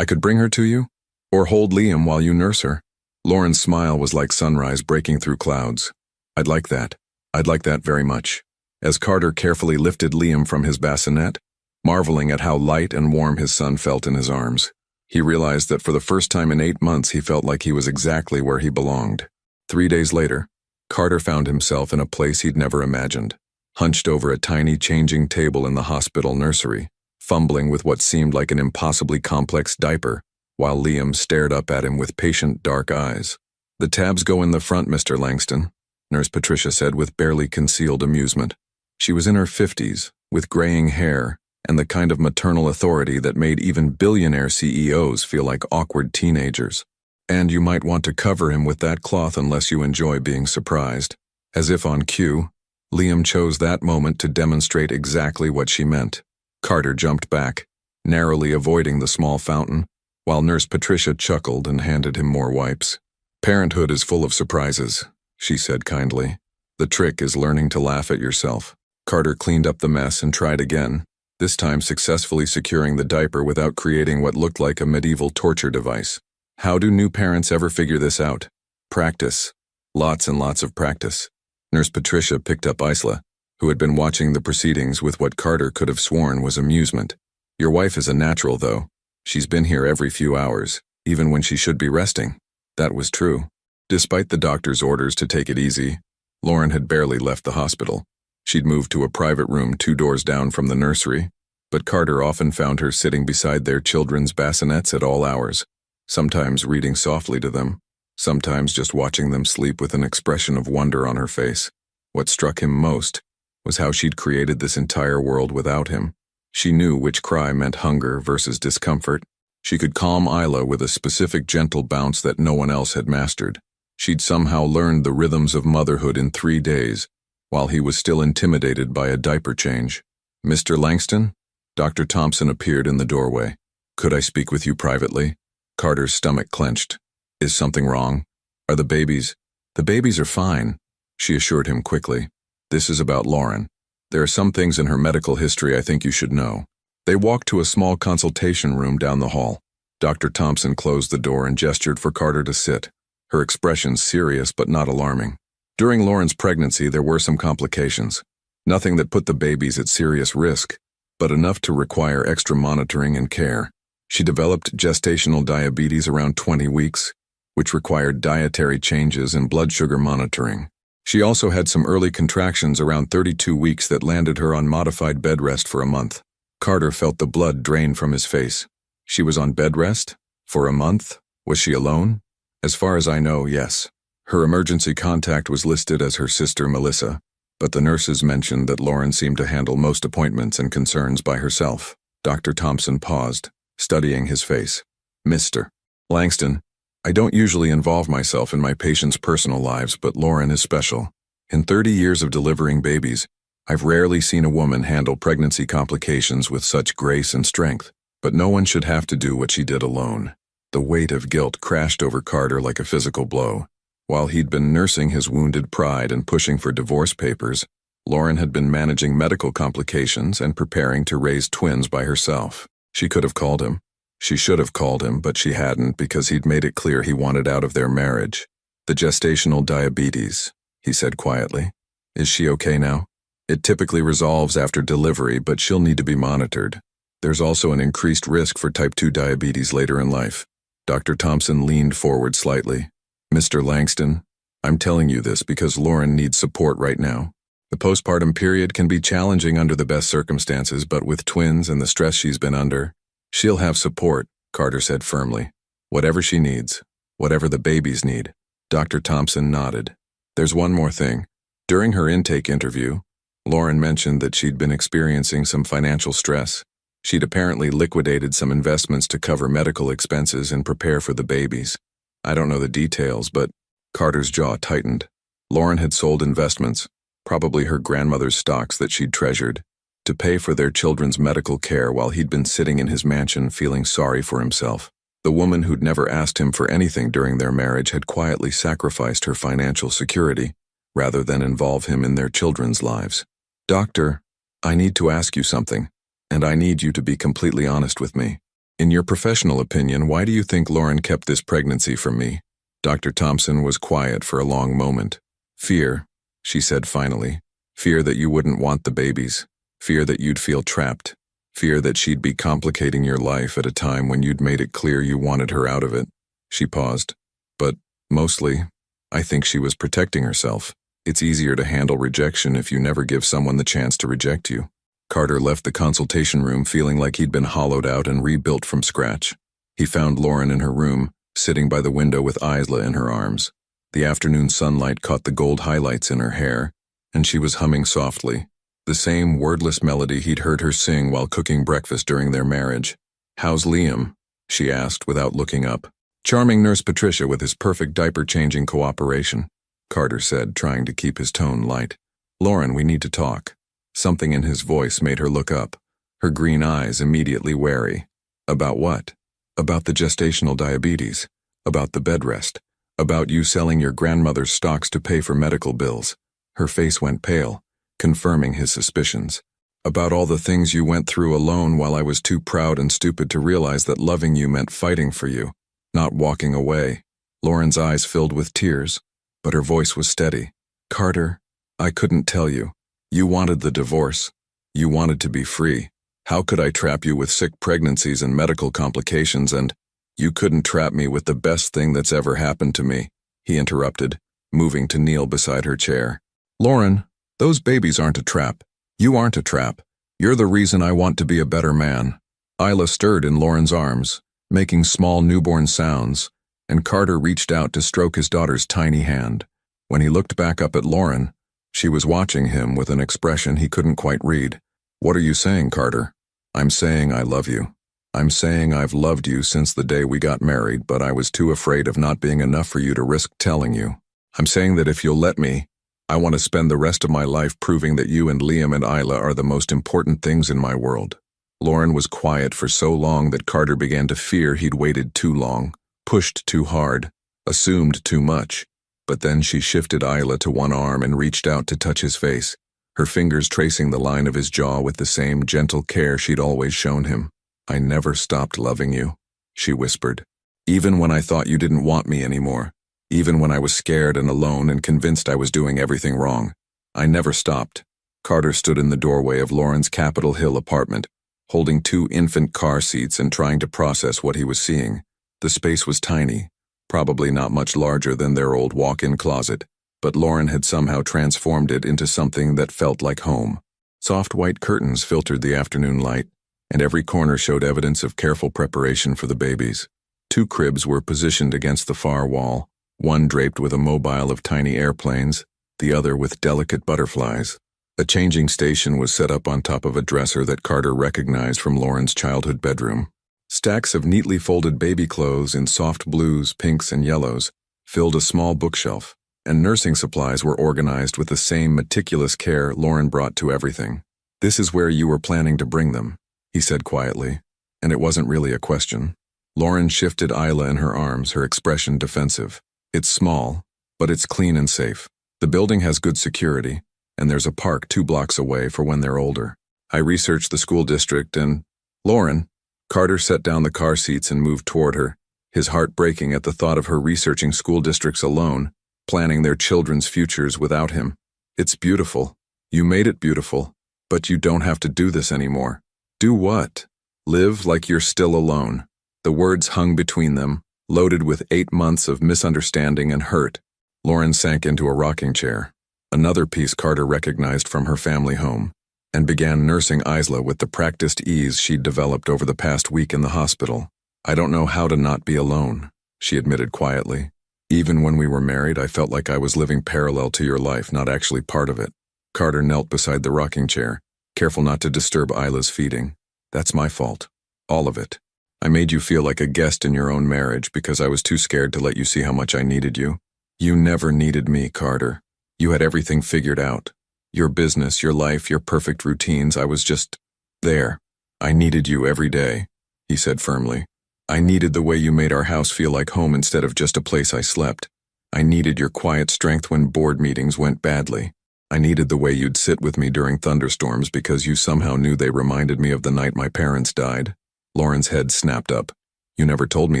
bring her to you? Or hold Liam while you nurse her? Lauren's smile was like sunrise breaking through clouds. I'd like that. I'd like that very much. As Carter carefully lifted Liam from his bassinet, marveling at how light and warm his son felt in his arms, he realized that for the first time in 8 months he felt like he was exactly where he belonged. 3 days later, Carter found himself in a place he'd never imagined, hunched over a tiny changing table in the hospital nursery, fumbling with what seemed like an impossibly complex diaper, while Liam stared up at him with patient, dark eyes. The tabs go in the front, Mr. Langston, Nurse Patricia said with barely concealed amusement. She was in her 50s, with graying hair, and the kind of maternal authority that made even billionaire CEOs feel like awkward teenagers. And you might want to cover him with that cloth unless you enjoy being surprised. As if on cue, Liam chose that moment to demonstrate exactly what she meant. Carter jumped back, narrowly avoiding the small fountain, while Nurse Patricia chuckled and handed him more wipes. Parenthood is full of surprises, she said kindly. The trick is learning to laugh at yourself. Carter cleaned up the mess and tried again, this time successfully securing the diaper without creating what looked like a medieval torture device. How do new parents ever figure this out? Practice. Lots and lots of practice. Nurse Patricia picked up Isla, who had been watching the proceedings with what Carter could have sworn was amusement. Your wife is a natural, though. She's been here every few hours, even when she should be resting. That was true. Despite the doctor's orders to take it easy, Lauren had barely left the hospital. She'd moved to a private room 2 doors down from the nursery, but Carter often found her sitting beside their children's bassinets at all hours, sometimes reading softly to them, sometimes just watching them sleep with an expression of wonder on her face. What struck him most was how she'd created this entire world without him. She knew which cry meant hunger versus discomfort. She could calm Isla with a specific gentle bounce that no one else had mastered. She'd somehow learned the rhythms of motherhood in 3 days, while he was still intimidated by a diaper change. Mr. Langston? Dr. Thompson appeared in the doorway. Could I speak with you privately? Carter's stomach clenched. Is something wrong? Are the babies? The babies are fine, she assured him quickly. This is about Lauren. There are some things in her medical history I think you should know. They walked to a small consultation room down the hall. Dr. Thompson closed the door and gestured for Carter to sit, her expression serious but not alarming. During Lauren's pregnancy, there were some complications. Nothing that put the babies at serious risk, but enough to require extra monitoring and care. She developed gestational diabetes around 20 weeks, which required dietary changes and blood sugar monitoring. She also had some early contractions around 32 weeks that landed her on modified bed rest for a month. Carter felt the blood drain from his face. She was on bed rest? For a month? Was she alone? As far as I know, yes. Her emergency contact was listed as her sister Melissa, but the nurses mentioned that Lauren seemed to handle most appointments and concerns by herself. Dr. Thompson paused, studying his face. Mr. Langston, I don't usually involve myself in my patients' personal lives, but Lauren is special. In 30 years of delivering babies, I've rarely seen a woman handle pregnancy complications with such grace and strength, but no one should have to do what she did alone. The weight of guilt crashed over Carter like a physical blow. While he'd been nursing his wounded pride and pushing for divorce papers, Lauren had been managing medical complications and preparing to raise twins by herself. She could have called him. She should have called him, but she hadn't because he'd made it clear he wanted out of their marriage. The gestational diabetes, he said quietly. Is she okay now? It typically resolves after delivery, but she'll need to be monitored. There's also an increased risk for type 2 diabetes later in life. Dr. Thompson leaned forward slightly. Mr. Langston, I'm telling you this because Lauren needs support right now. The postpartum period can be challenging under the best circumstances, but with twins and the stress she's been under, she'll have support, Carter said firmly. Whatever she needs, whatever the babies need. Dr. Thompson nodded. There's one more thing. During her intake interview, Lauren mentioned that she'd been experiencing some financial stress. She'd apparently liquidated some investments to cover medical expenses and prepare for the babies. I don't know the details, but Carter's jaw tightened. Lauren had sold investments, probably her grandmother's stocks that she'd treasured, to pay for their children's medical care while he'd been sitting in his mansion feeling sorry for himself. The woman who'd never asked him for anything during their marriage had quietly sacrificed her financial security rather than involve him in their children's lives. Doctor, I need to ask you something, and I need you to be completely honest with me. In your professional opinion, why do you think Lauren kept this pregnancy from me? Dr. Thompson was quiet for a long moment. Fear, she said finally. Fear that you wouldn't want the babies. Fear that you'd feel trapped. Fear that she'd be complicating your life at a time when you'd made it clear you wanted her out of it. She paused. But, mostly, I think she was protecting herself. It's easier to handle rejection if you never give someone the chance to reject you. Carter left the consultation room feeling like he'd been hollowed out and rebuilt from scratch. He found Lauren in her room, sitting by the window with Isla in her arms. The afternoon sunlight caught the gold highlights in her hair, and she was humming softly, the same wordless melody he'd heard her sing while cooking breakfast during their marriage. How's Liam? She asked without looking up. Charming Nurse Patricia with his perfect diaper-changing cooperation, Carter said, trying to keep his tone light. Lauren, we need to talk. Something in his voice made her look up, her green eyes immediately wary. About what? About the gestational diabetes, about the bed rest, about you selling your grandmother's stocks to pay for medical bills. Her face went pale, confirming his suspicions. About all the things you went through alone while I was too proud and stupid to realize that loving you meant fighting for you, not walking away. Lauren's eyes filled with tears, but her voice was steady. Carter, I couldn't tell you. You wanted the divorce. You wanted to be free. How could I trap you with sick pregnancies and medical complications, and you couldn't trap me with the best thing that's ever happened to me, he interrupted, moving to kneel beside her chair. Lauren, those babies aren't a trap. You aren't a trap. You're the reason I want to be a better man. Isla stirred in Lauren's arms, making small newborn sounds, and Carter reached out to stroke his daughter's tiny hand. When he looked back up at Lauren, she was watching him with an expression he couldn't quite read. What are you saying, Carter? I'm saying I love you. I'm saying I've loved you since the day we got married, but I was too afraid of not being enough for you to risk telling you. I'm saying that if you'll let me, I want to spend the rest of my life proving that you and Liam and Isla are the most important things in my world. Lauren was quiet for so long that Carter began to fear he'd waited too long, pushed too hard, assumed too much. But then she shifted Isla to one arm and reached out to touch his face, her fingers tracing the line of his jaw with the same gentle care she'd always shown him. I never stopped loving you, she whispered. Even when I thought you didn't want me anymore. Even when I was scared and alone and convinced I was doing everything wrong. I never stopped. Carter stood in the doorway of Lauren's Capitol Hill apartment, holding 2 infant car seats and trying to process what he was seeing. The space was tiny, probably not much larger than their old walk-in closet, but Lauren had somehow transformed it into something that felt like home. Soft white curtains filtered the afternoon light, and every corner showed evidence of careful preparation for the babies. 2 cribs were positioned against the far wall, one draped with a mobile of tiny airplanes, the other with delicate butterflies. A changing station was set up on top of a dresser that Carter recognized from Lauren's childhood bedroom. Stacks of neatly folded baby clothes in soft blues, pinks, and yellows filled a small bookshelf, and nursing supplies were organized with the same meticulous care Lauren brought to everything. "This is where you were planning to bring them," he said quietly, and it wasn't really a question. Lauren shifted Isla in her arms, her expression defensive. "It's small, but it's clean and safe. The building has good security, and there's a park 2 blocks away for when they're older. I researched the school district and—" "Lauren." Carter set down the car seats and moved toward her, his heart breaking at the thought of her researching school districts alone, planning their children's futures without him. "It's beautiful. You made it beautiful. But you don't have to do this anymore." "Do what?" "Live like you're still alone." The words hung between them, loaded with 8 months of misunderstanding and hurt. Lauren sank into a rocking chair, another piece Carter recognized from her family home, and began nursing Isla with the practiced ease she'd developed over the past week in the hospital. "I don't know how to not be alone," she admitted quietly. "Even when we were married, I felt like I was living parallel to your life, not actually part of it." Carter knelt beside the rocking chair, careful not to disturb Isla's feeding. "That's my fault. All of it. I made you feel like a guest in your own marriage because I was too scared to let you see how much I needed you. You never needed me, Carter. You had everything figured out. Your business, your life, your perfect routines. I was just there. I needed you every day," he said firmly. "I needed the way you made our house feel like home instead of just a place I slept. I needed your quiet strength when board meetings went badly. I needed the way you'd sit with me during thunderstorms because you somehow knew they reminded me of the night my parents died." Lauren's head snapped up. "You never told me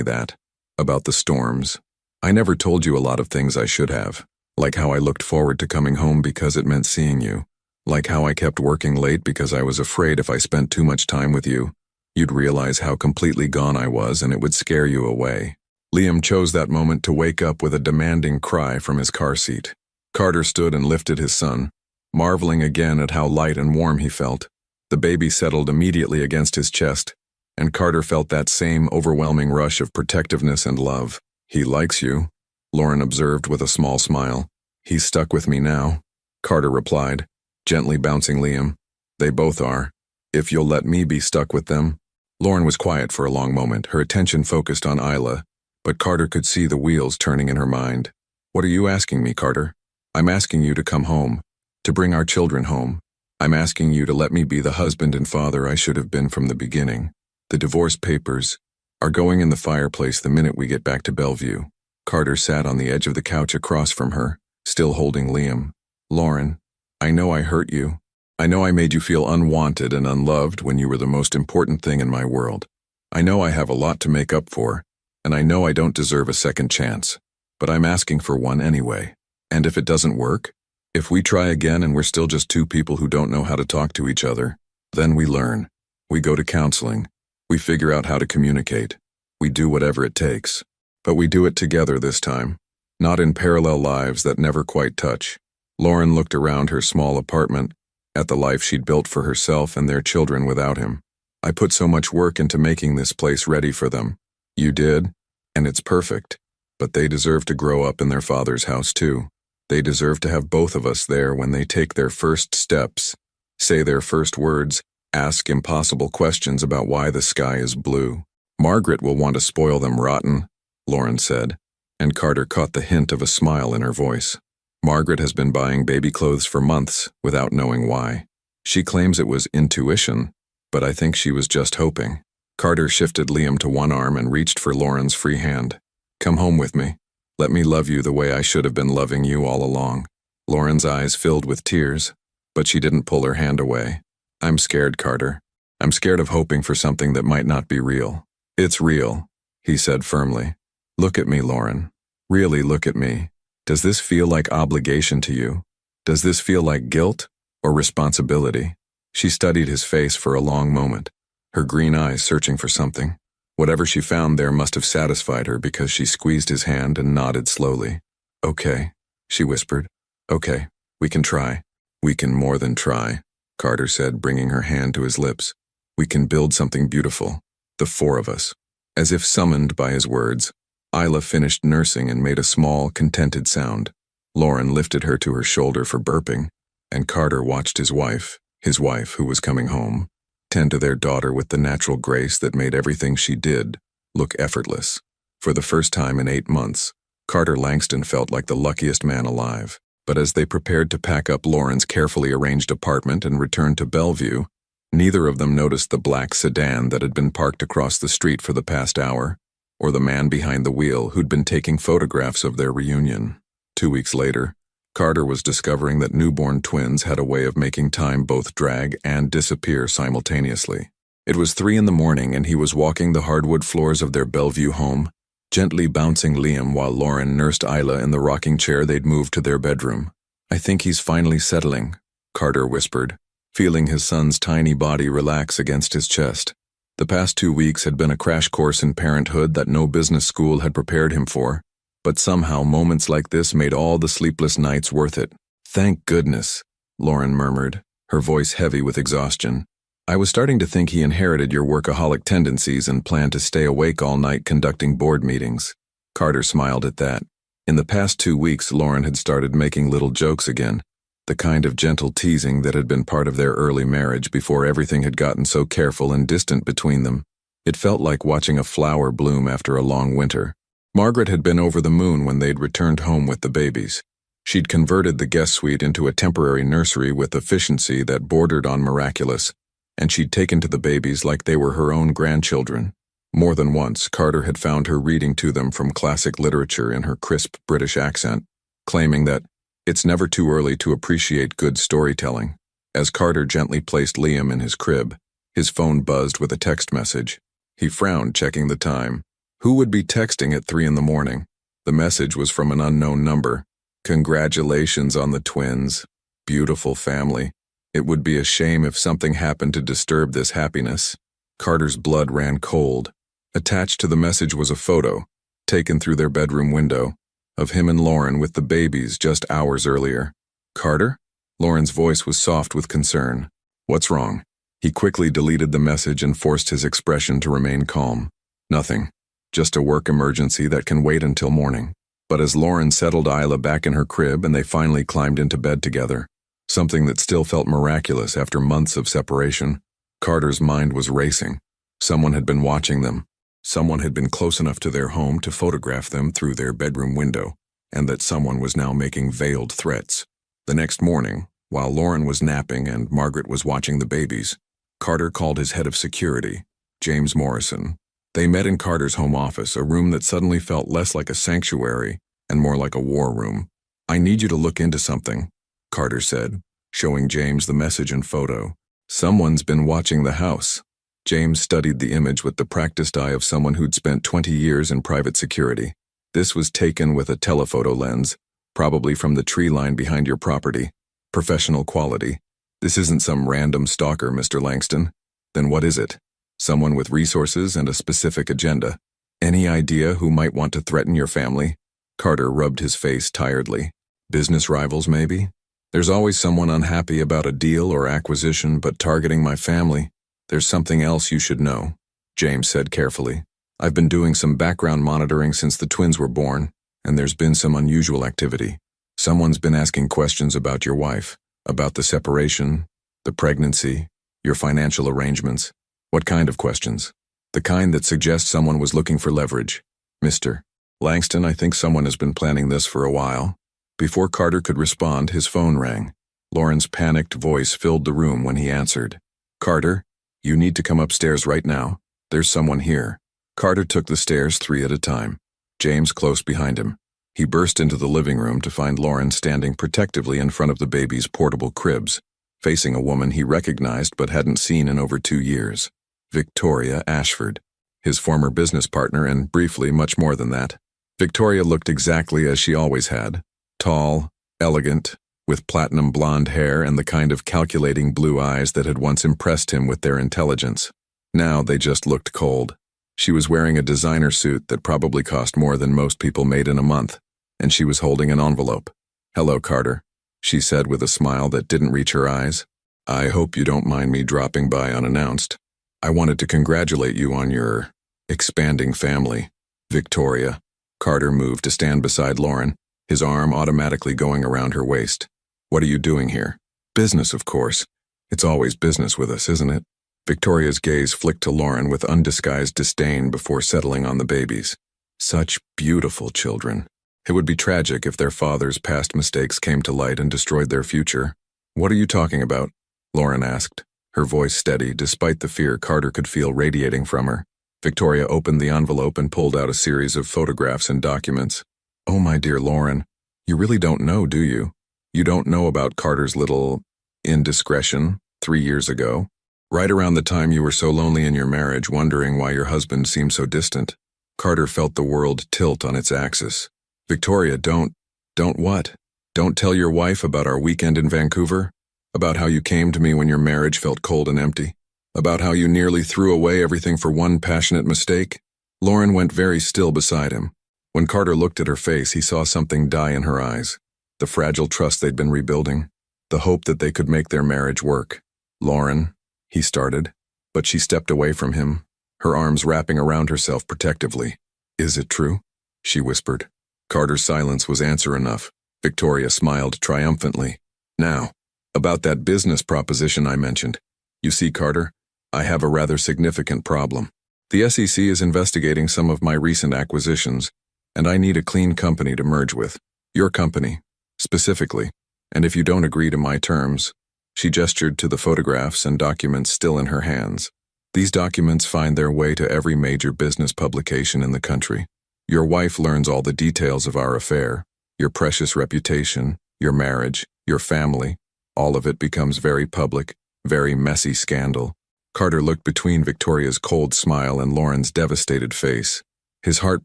that. About the storms. I never told you a lot of things I should have. Like how I looked forward to coming home because it meant seeing you. Like how I kept working late because I was afraid if I spent too much time with you, you'd realize how completely gone I was and it would scare you away." Liam chose that moment to wake up with a demanding cry from his car seat. Carter stood and lifted his son, marveling again at how light and warm he felt. The baby settled immediately against his chest, and Carter felt that same overwhelming rush of protectiveness and love. "He likes you," Lauren observed with a small smile. "He's stuck with me now," Carter replied, gently bouncing Liam. "They both are. If you'll let me be stuck with them." Lauren was quiet for a long moment, her attention focused on Isla, but Carter could see the wheels turning in her mind. "What are you asking me, Carter?" "I'm asking you to come home, to bring our children home. I'm asking you to let me be the husband and father I should have been from the beginning. The divorce papers are going in the fireplace the minute we get back to Bellevue." Carter sat on the edge of the couch across from her, still holding Liam. "Lauren, I know I hurt you. I know I made you feel unwanted and unloved when you were the most important thing in my world. I know I have a lot to make up for, and I know I don't deserve a second chance, but I'm asking for one anyway. And if it doesn't work, if we try again and we're still just 2 people who don't know how to talk to each other, then we learn. We go to counseling. We figure out how to communicate. We do whatever it takes. But we do it together this time, not in parallel lives that never quite touch." Lauren looked around her small apartment, at the life she'd built for herself and their children without him. "I put so much work into making this place ready for them." "You did, and it's perfect. But they deserve to grow up in their father's house too. They deserve to have both of us there when they take their first steps, say their first words, ask impossible questions about why the sky is blue." "Margaret will want to spoil them rotten," Lauren said, and Carter caught the hint of a smile in her voice. "Margaret has been buying baby clothes for months without knowing why. She claims it was intuition, but I think she was just hoping." Carter shifted Liam to one arm and reached for Lauren's free hand. "Come home with me. Let me love you the way I should have been loving you all along." Lauren's eyes filled with tears, but she didn't pull her hand away. "I'm scared, Carter. I'm scared of hoping for something that might not be real." "It's real," he said firmly. "Look at me, Lauren. Really look at me. Does this feel like obligation to you? Does this feel like guilt or responsibility?" She studied his face for a long moment, her green eyes searching for something. Whatever she found there must have satisfied her because she squeezed his hand and nodded slowly. "Okay," she whispered. "Okay, we can try." "We can more than try," Carter said, bringing her hand to his lips. "We can build something beautiful, the 4 of us." As if summoned by his words, Isla finished nursing and made a small, contented sound. Lauren lifted her to her shoulder for burping, and Carter watched his wife, who was coming home, tend to their daughter with the natural grace that made everything she did look effortless. For the first time in 8 months, Carter Langston felt like the luckiest man alive. But as they prepared to pack up Lauren's carefully arranged apartment and return to Bellevue, neither of them noticed the black sedan that had been parked across the street for the past hour, or the man behind the wheel who'd been taking photographs of their reunion. 2 weeks later, Carter was discovering that newborn twins had a way of making time both drag and disappear simultaneously. It was 3 a.m. and he was walking the hardwood floors of their Bellevue home, gently bouncing Liam while Lauren nursed Isla in the rocking chair they'd moved to their bedroom. "I think he's finally settling," Carter whispered, feeling his son's tiny body relax against his chest. The past 2 weeks had been a crash course in parenthood that no business school had prepared him for, but somehow moments like this made all the sleepless nights worth it. "Thank goodness," Lauren murmured, her voice heavy with exhaustion. "I was starting to think he inherited your workaholic tendencies and planned to stay awake all night conducting board meetings." Carter smiled at that. In the past 2 weeks, Lauren had started making little jokes again, the kind of gentle teasing that had been part of their early marriage before everything had gotten so careful and distant between them. It felt like watching a flower bloom after a long winter. Margaret had been over the moon when they'd returned home with the babies. She'd converted the guest suite into a temporary nursery with efficiency that bordered on miraculous, and she'd taken to the babies like they were her own grandchildren. More than once, Carter had found her reading to them from classic literature in her crisp British accent, claiming that it's never too early to appreciate good storytelling. As Carter gently placed Liam in his crib, his phone buzzed with a text message. He frowned, checking the time. Who would be texting at 3 a.m? The message was from an unknown number. "Congratulations on the twins. Beautiful family. It would be a shame if something happened to disturb this happiness." Carter's blood ran cold. Attached to the message was a photo, taken through their bedroom window, of him and Lauren with the babies just hours earlier. "Carter?" Lauren's voice was soft with concern. "What's wrong?" He quickly deleted the message and forced his expression to remain calm. "Nothing. Just a work emergency that can wait until morning." But as Lauren settled Isla back in her crib and they finally climbed into bed together, something that still felt miraculous after months of separation, Carter's mind was racing. Someone had been watching them. Someone had been close enough to their home to photograph them through their bedroom window, and that someone was now making veiled threats. The next morning, while Lauren was napping and Margaret was watching the babies, Carter called his head of security, James Morrison. They met in Carter's home office, a room that suddenly felt less like a sanctuary and more like a war room. "I need you to look into something," Carter said, showing James the message and photo. "Someone's been watching the house." James studied the image with the practiced eye of someone who'd spent 20 years in private security. "This was taken with a telephoto lens, probably from the tree line behind your property. Professional quality. This isn't some random stalker, Mr. Langston." "Then what is it?" "Someone with resources and a specific agenda." "Any idea who might want to threaten your family?" Carter rubbed his face tiredly. "Business rivals, maybe? There's always someone unhappy about a deal or acquisition, but targeting my family. There's something else you should know," James said carefully. "I've been doing some background monitoring since the twins were born, and there's been some unusual activity. Someone's been asking questions about your wife, about the separation, the pregnancy, your financial arrangements." "What kind of questions?" "The kind that suggests someone was looking for leverage. Mr. Langston, I think someone has been planning this for a while." Before Carter could respond, his phone rang. Lauren's panicked voice filled the room when he answered. "Carter, you need to come upstairs right now. There's someone here." Carter took the stairs 3 at a time, James close behind him. He burst into the living room to find Lauren standing protectively in front of the baby's portable cribs, facing a woman he recognized but hadn't seen in over 2 years. Victoria Ashford, his former business partner and, briefly, much more than that. Victoria looked exactly as she always had, tall, elegant, with platinum blonde hair and the kind of calculating blue eyes that had once impressed him with their intelligence. Now they just looked cold. She was wearing a designer suit that probably cost more than most people made in a month, and she was holding an envelope. "Hello, Carter," she said with a smile that didn't reach her eyes. "I hope you don't mind me dropping by unannounced. I wanted to congratulate you on your expanding family." "Victoria," Carter moved to stand beside Lauren, his arm automatically going around her waist. What are you doing here? Business, of course. It's always business with us, isn't it? Victoria's gaze flicked to Lauren with undisguised disdain before settling on the babies. Such beautiful children. It would be tragic if their father's past mistakes came to light and destroyed their future. What are you talking about? Lauren asked, her voice steady despite the fear Carter could feel radiating from her. Victoria opened the envelope and pulled out a series of photographs and documents. Oh, my dear Lauren, you really don't know, do you? You don't know about Carter's little indiscretion 3 years ago? Right around the time you were so lonely in your marriage, wondering why your husband seemed so distant. Carter felt the world tilt on its axis. Victoria, don't what? Don't tell your wife about our weekend in Vancouver? About how you came to me when your marriage felt cold and empty? About how you nearly threw away everything for one passionate mistake? Lauren went very still beside him. When Carter looked at her face, he saw something die in her eyes. The fragile trust they'd been rebuilding. The hope that they could make their marriage work. Lauren, he started, but she stepped away from him, her arms wrapping around herself protectively. Is it true? She whispered. Carter's silence was answer enough. Victoria smiled triumphantly. Now, about that business proposition I mentioned. You see, Carter, I have a rather significant problem. The SEC is investigating some of my recent acquisitions, and I need a clean company to merge with. Your company, specifically. And if you don't agree to my terms, she gestured to the photographs and documents still in her hands. These documents find their way to every major business publication in the country. Your wife learns all the details of our affair, your precious reputation, your marriage, your family. All of it becomes very public, very messy scandal. Carter looked between Victoria's cold smile and Lauren's devastated face, his heart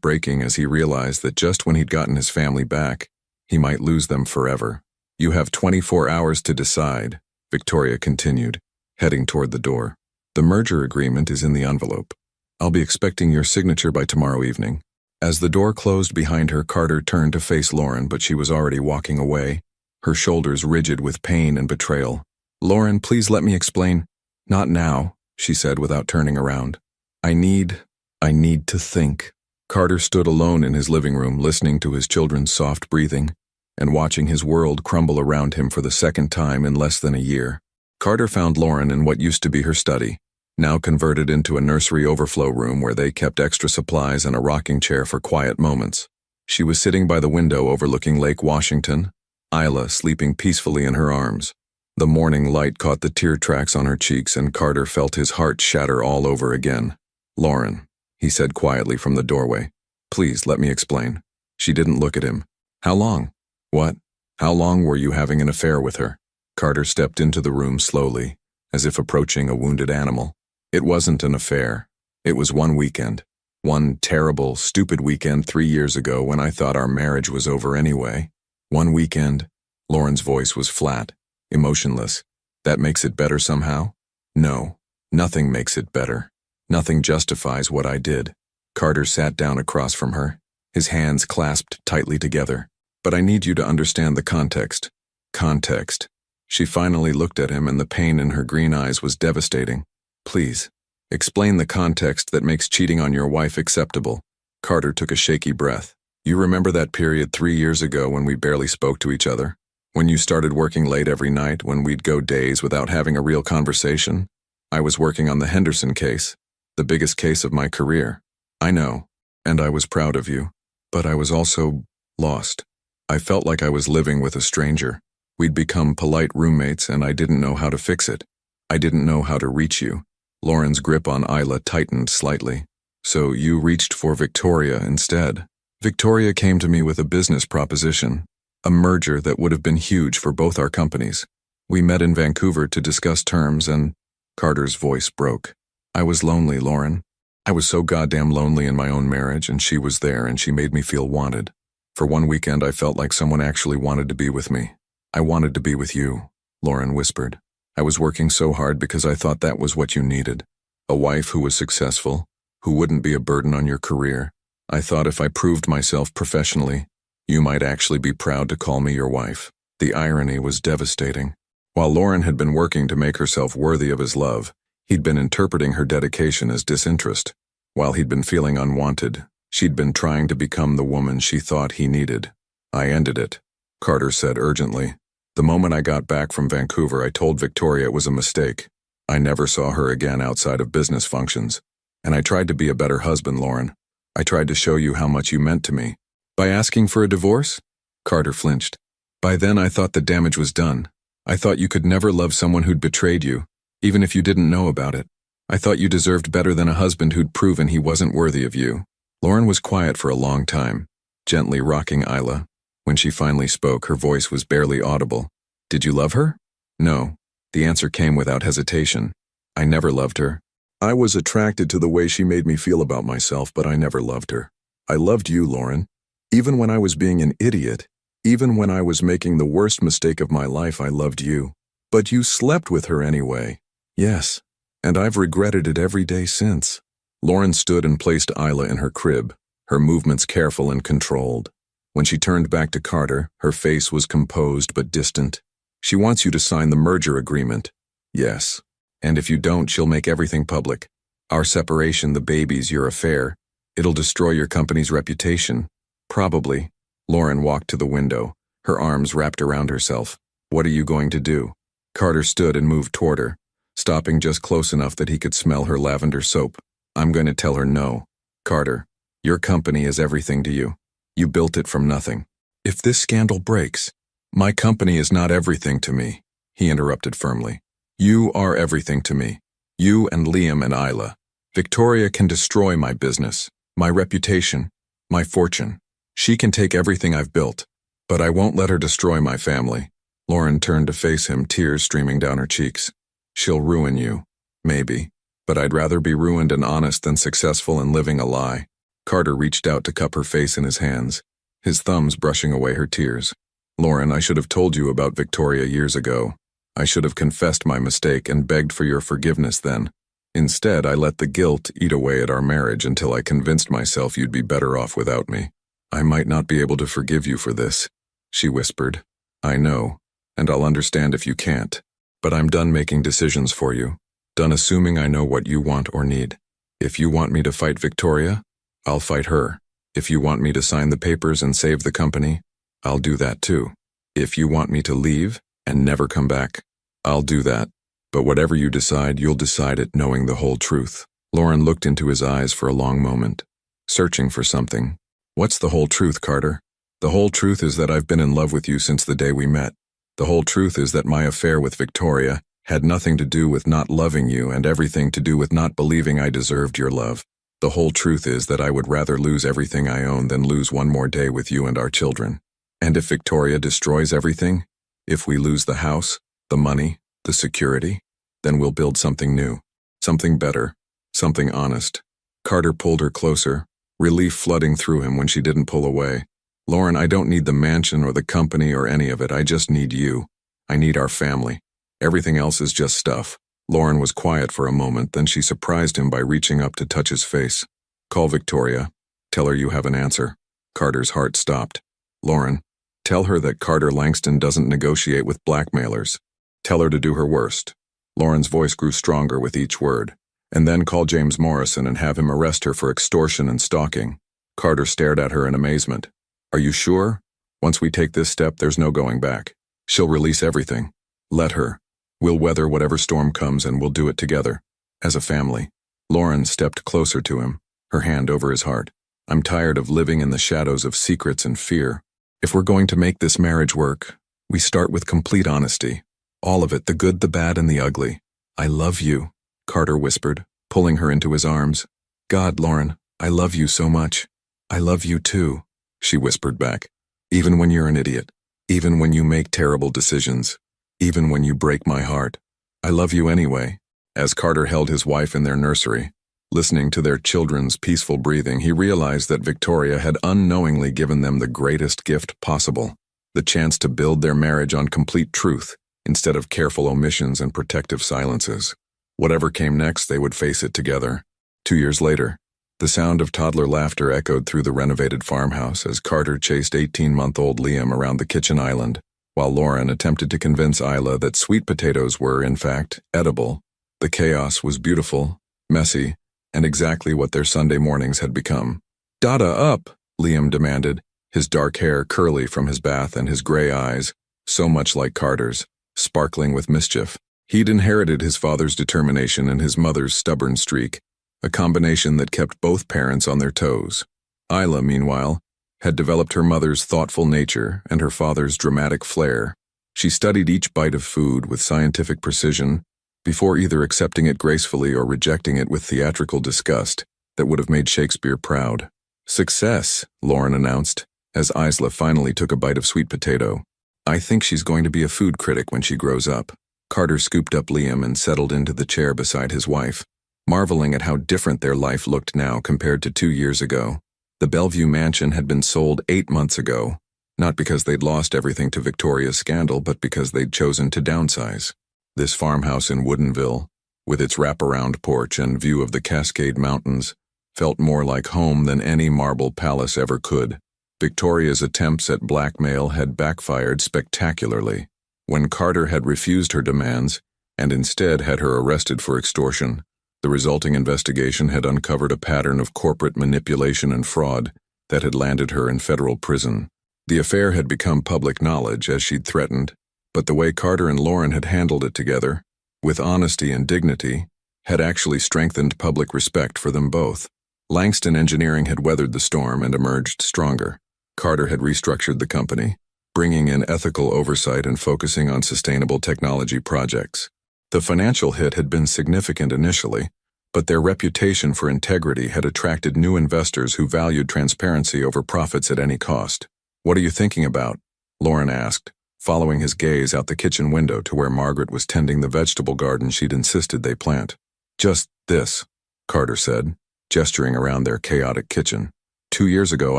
breaking as he realized that just when he'd gotten his family back, he might lose them forever. You have 24 hours to decide, Victoria continued, heading toward the door. The merger agreement is in the envelope. I'll be expecting your signature by tomorrow evening. As the door closed behind her, Carter turned to face Lauren, but she was already walking away, her shoulders rigid with pain and betrayal. Lauren, please let me explain. Not now, she said without turning around. I need to think. Carter stood alone in his living room, listening to his children's soft breathing and watching his world crumble around him for the second time in less than a year. Carter found Lauren in what used to be her study, now converted into a nursery overflow room where they kept extra supplies and a rocking chair for quiet moments. She was sitting by the window overlooking Lake Washington, Isla sleeping peacefully in her arms. The morning light caught the tear tracks on her cheeks, and Carter felt his heart shatter all over again. Lauren, he said quietly from the doorway. Please, let me explain. She didn't look at him. How long? What? How long were you having an affair with her? Carter stepped into the room slowly, as if approaching a wounded animal. It wasn't an affair. It was one weekend. One terrible, stupid weekend 3 years ago when I thought our marriage was over anyway. One weekend. Lauren's voice was flat, emotionless. That makes it better somehow? No, nothing makes it better. Nothing justifies what I did. Carter sat down across from her, his hands clasped tightly together. But I need you to understand the context. Context. She finally looked at him, and the pain in her green eyes was devastating. Please, explain the context that makes cheating on your wife acceptable. Carter took a shaky breath. You remember that period 3 years ago when we barely spoke to each other? When you started working late every night, when we'd go days without having a real conversation? I was working on the Henderson case, the biggest case of my career. I know, and I was proud of you, but I was also lost. I felt like I was living with a stranger. We'd become polite roommates, and I didn't know how to fix it. I didn't know how to reach you. Lauren's grip on Isla tightened slightly. So you reached for Victoria instead. Victoria came to me with a business proposition, a merger that would have been huge for both our companies. We met in Vancouver to discuss terms, and Carter's voice broke. I was lonely, Lauren. I was so goddamn lonely in my own marriage, and she was there, and she made me feel wanted. For one weekend, I felt like someone actually wanted to be with me. I wanted to be with you, Lauren whispered. I was working so hard because I thought that was what you needed. A wife who was successful, who wouldn't be a burden on your career. I thought if I proved myself professionally, you might actually be proud to call me your wife. The irony was devastating. While Lauren had been working to make herself worthy of his love, he'd been interpreting her dedication as disinterest. While he'd been feeling unwanted, She'd been trying to become the woman she thought he needed. I ended it, Carter said urgently. The moment I got back from Vancouver, I told Victoria it was a mistake. I never saw her again outside of business functions. And I tried to be a better husband, Lauren. I tried to show you how much you meant to me. By asking for a divorce? Carter flinched. By then I thought the damage was done. I thought you could never love someone who'd betrayed you, even if you didn't know about it. I thought you deserved better than a husband who'd proven he wasn't worthy of you. Lauren was quiet for a long time, gently rocking Isla. When she finally spoke, her voice was barely audible. Did you love her? No. The answer came without hesitation. I never loved her. I was attracted to the way she made me feel about myself, but I never loved her. I loved you, Lauren. Even when I was being an idiot, even when I was making the worst mistake of my life, I loved you. But you slept with her anyway. Yes, and I've regretted it every day since. Lauren stood and placed Isla in her crib, her movements careful and controlled. When she turned back to Carter, her face was composed but distant. She wants you to sign the merger agreement. Yes. And if you don't, she'll make everything public. Our separation, the babies, your affair. It'll destroy your company's reputation. Probably. Lauren walked to the window, her arms wrapped around herself. What are you going to do? Carter stood and moved toward her, stopping just close enough that he could smell her lavender soap. I'm going to tell her no. Carter, your company is everything to you. You built it from nothing. If this scandal breaks, my company is not everything to me, he interrupted firmly. You are everything to me. You and Liam and Isla. Victoria can destroy my business, my reputation, my fortune. She can take everything I've built, but I won't let her destroy my family. Lauren turned to face him, tears streaming down her cheeks. She'll ruin you. Maybe. But I'd rather be ruined and honest than successful and living a lie. Carter reached out to cup her face in his hands, his thumbs brushing away her tears. Lauren, I should have told you about Victoria years ago. I should have confessed my mistake and begged for your forgiveness then. Instead, I let the guilt eat away at our marriage until I convinced myself you'd be better off without me. I might not be able to forgive you for this, she whispered. I know, and I'll understand if you can't. But I'm done making decisions for you. Done assuming I know what you want or need. If you want me to fight Victoria, I'll fight her. If you want me to sign the papers and save the company, I'll do that too. If you want me to leave and never come back, I'll do that. But whatever you decide, you'll decide it knowing the whole truth. Lauren looked into his eyes for a long moment, searching for something. What's the whole truth, Carter? The whole truth is that I've been in love with you since the day we met. The whole truth is that my affair with Victoria had nothing to do with not loving you and everything to do with not believing I deserved your love. The whole truth is that I would rather lose everything I own than lose one more day with you and our children. And if Victoria destroys everything, if we lose the house, the money, the security, then we'll build something new, something better, something honest. Carter pulled her closer, relief flooding through him when she didn't pull away. Lauren, I don't need the mansion or the company or any of it. I just need you. I need our family. Everything else is just stuff. Lauren was quiet for a moment, then she surprised him by reaching up to touch his face. Call Victoria. Tell her you have an answer. Carter's heart stopped. Lauren, tell her that Carter Langston doesn't negotiate with blackmailers. Tell her to do her worst. Lauren's voice grew stronger with each word. And then call James Morrison and have him arrest her for extortion and stalking. Carter stared at her in amazement. Are you sure? Once we take this step, there's no going back. She'll release everything. Let her. We'll weather whatever storm comes and we'll do it together. As a family. Lauren stepped closer to him, her hand over his heart. I'm tired of living in the shadows of secrets and fear. If we're going to make this marriage work, we start with complete honesty. All of it, the good, the bad, and the ugly. I love you, Carter whispered, pulling her into his arms. God, Lauren, I love you so much. I love you too, she whispered back. Even when you're an idiot. Even when you make terrible decisions. Even when you break my heart. I love you anyway. As Carter held his wife in their nursery, listening to their children's peaceful breathing, he realized that Victoria had unknowingly given them the greatest gift possible. The chance to build their marriage on complete truth, instead of careful omissions and protective silences. Whatever came next, they would face it together. 2 years later, the sound of toddler laughter echoed through the renovated farmhouse as Carter chased 18-month-old Liam around the kitchen island, while Lauren attempted to convince Isla that sweet potatoes were, in fact, edible. The chaos was beautiful, messy, and exactly what their Sunday mornings had become. Dada up, Liam demanded, his dark hair curly from his bath and his gray eyes, so much like Carter's, sparkling with mischief. He'd inherited his father's determination and his mother's stubborn streak, a combination that kept both parents on their toes. Isla, meanwhile, had developed her mother's thoughtful nature and her father's dramatic flair. She studied each bite of food with scientific precision before either accepting it gracefully or rejecting it with theatrical disgust that would have made Shakespeare proud. "Success," Lauren announced, as Isla finally took a bite of sweet potato. "I think she's going to be a food critic when she grows up." Carter scooped up Liam and settled into the chair beside his wife, marveling at how different their life looked now compared to 2 years ago. The Bellevue mansion had been sold 8 months ago, not because they'd lost everything to Victoria's scandal, but because they'd chosen to downsize. This farmhouse in Woodinville, with its wraparound porch and view of the Cascade Mountains, felt more like home than any marble palace ever could. Victoria's attempts at blackmail had backfired spectacularly. When Carter had refused her demands, and instead had her arrested for extortion, the resulting investigation had uncovered a pattern of corporate manipulation and fraud that had landed her in federal prison. The affair had become public knowledge, as she'd threatened, but the way Carter and Lauren had handled it together, with honesty and dignity, had actually strengthened public respect for them both. Langston Engineering had weathered the storm and emerged stronger. Carter had restructured the company, bringing in ethical oversight and focusing on sustainable technology projects. The financial hit had been significant initially, but their reputation for integrity had attracted new investors who valued transparency over profits at any cost. "What are you thinking about?" Lauren asked, following his gaze out the kitchen window to where Margaret was tending the vegetable garden she'd insisted they plant. "Just this," Carter said, gesturing around their chaotic kitchen. 2 years ago,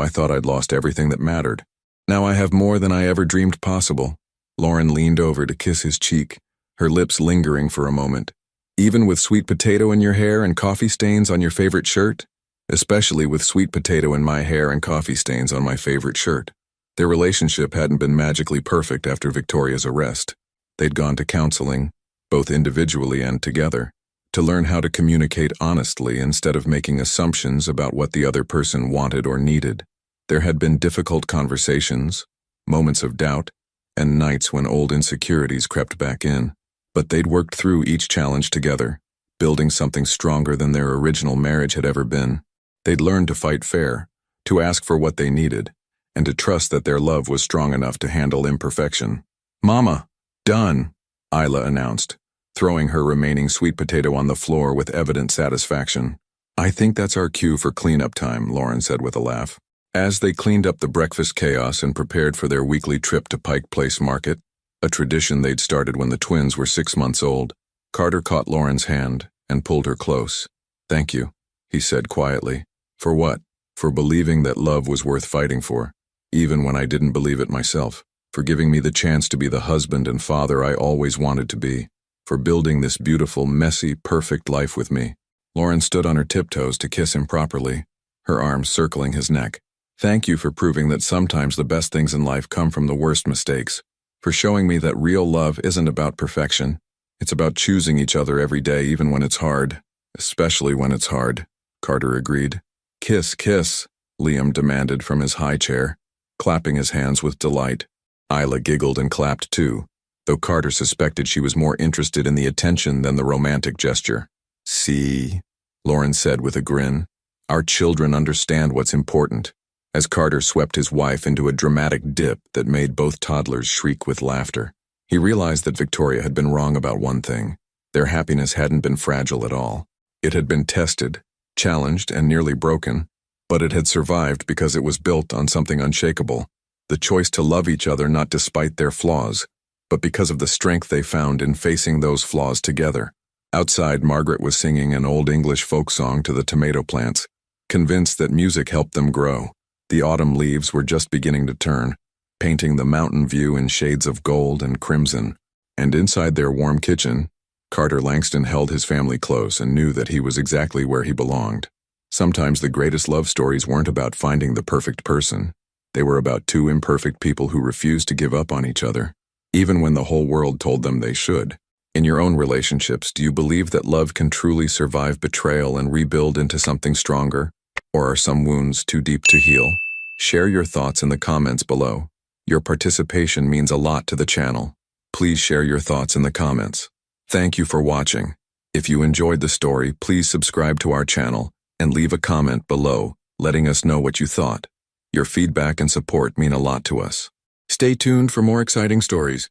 I thought I'd lost everything that mattered. Now I have more than I ever dreamed possible." Lauren leaned over to kiss his cheek, her lips lingering for a moment. "Even with sweet potato in your hair and coffee stains on your favorite shirt?" "Especially with sweet potato in my hair and coffee stains on my favorite shirt." Their relationship hadn't been magically perfect after Victoria's arrest. They'd gone to counseling, both individually and together, to learn how to communicate honestly instead of making assumptions about what the other person wanted or needed. There had been difficult conversations, moments of doubt, and nights when old insecurities crept back in. But they'd worked through each challenge together, building something stronger than their original marriage had ever been. They'd learned to fight fair, to ask for what they needed, and to trust that their love was strong enough to handle imperfection. "Mama, done," Isla announced, throwing her remaining sweet potato on the floor with evident satisfaction. "I think that's our cue for cleanup time," Lauren said with a laugh. As they cleaned up the breakfast chaos and prepared for their weekly trip to Pike Place Market, a tradition they'd started when the twins were 6 months old, Carter caught Lauren's hand and pulled her close. "Thank you," he said quietly. "For what?" "For believing that love was worth fighting for, even when I didn't believe it myself. For giving me the chance to be the husband and father I always wanted to be. For building this beautiful, messy, perfect life with me." Lauren stood on her tiptoes to kiss him properly, her arms circling his neck. "Thank you for proving that sometimes the best things in life come from the worst mistakes. For showing me that real love isn't about perfection. It's about choosing each other every day even when it's hard. Especially when it's hard," Carter agreed. "Kiss, kiss," Liam demanded from his high chair, clapping his hands with delight. Isla giggled and clapped too, though Carter suspected she was more interested in the attention than the romantic gesture. "See," Lauren said with a grin. "Our children understand what's important," as Carter swept his wife into a dramatic dip that made both toddlers shriek with laughter. He realized that Victoria had been wrong about one thing. Their happiness hadn't been fragile at all. It had been tested, challenged, and nearly broken, but it had survived because it was built on something unshakable. The choice to love each other not despite their flaws, but because of the strength they found in facing those flaws together. Outside, Margaret was singing an old English folk song to the tomato plants, convinced that music helped them grow. The autumn leaves were just beginning to turn, painting the mountain view in shades of gold and crimson. And inside their warm kitchen, Carter Langston held his family close and knew that he was exactly where he belonged. Sometimes the greatest love stories weren't about finding the perfect person. They were about two imperfect people who refused to give up on each other, even when the whole world told them they should. In your own relationships, do you believe that love can truly survive betrayal and rebuild into something stronger? Or are some wounds too deep to heal? Share your thoughts in the comments below. Your participation means a lot to the channel. Please share your thoughts in the comments. Thank you for watching. If you enjoyed the story, please subscribe to our channel and leave a comment below, letting us know what you thought. Your feedback and support mean a lot to us. Stay tuned for more exciting stories.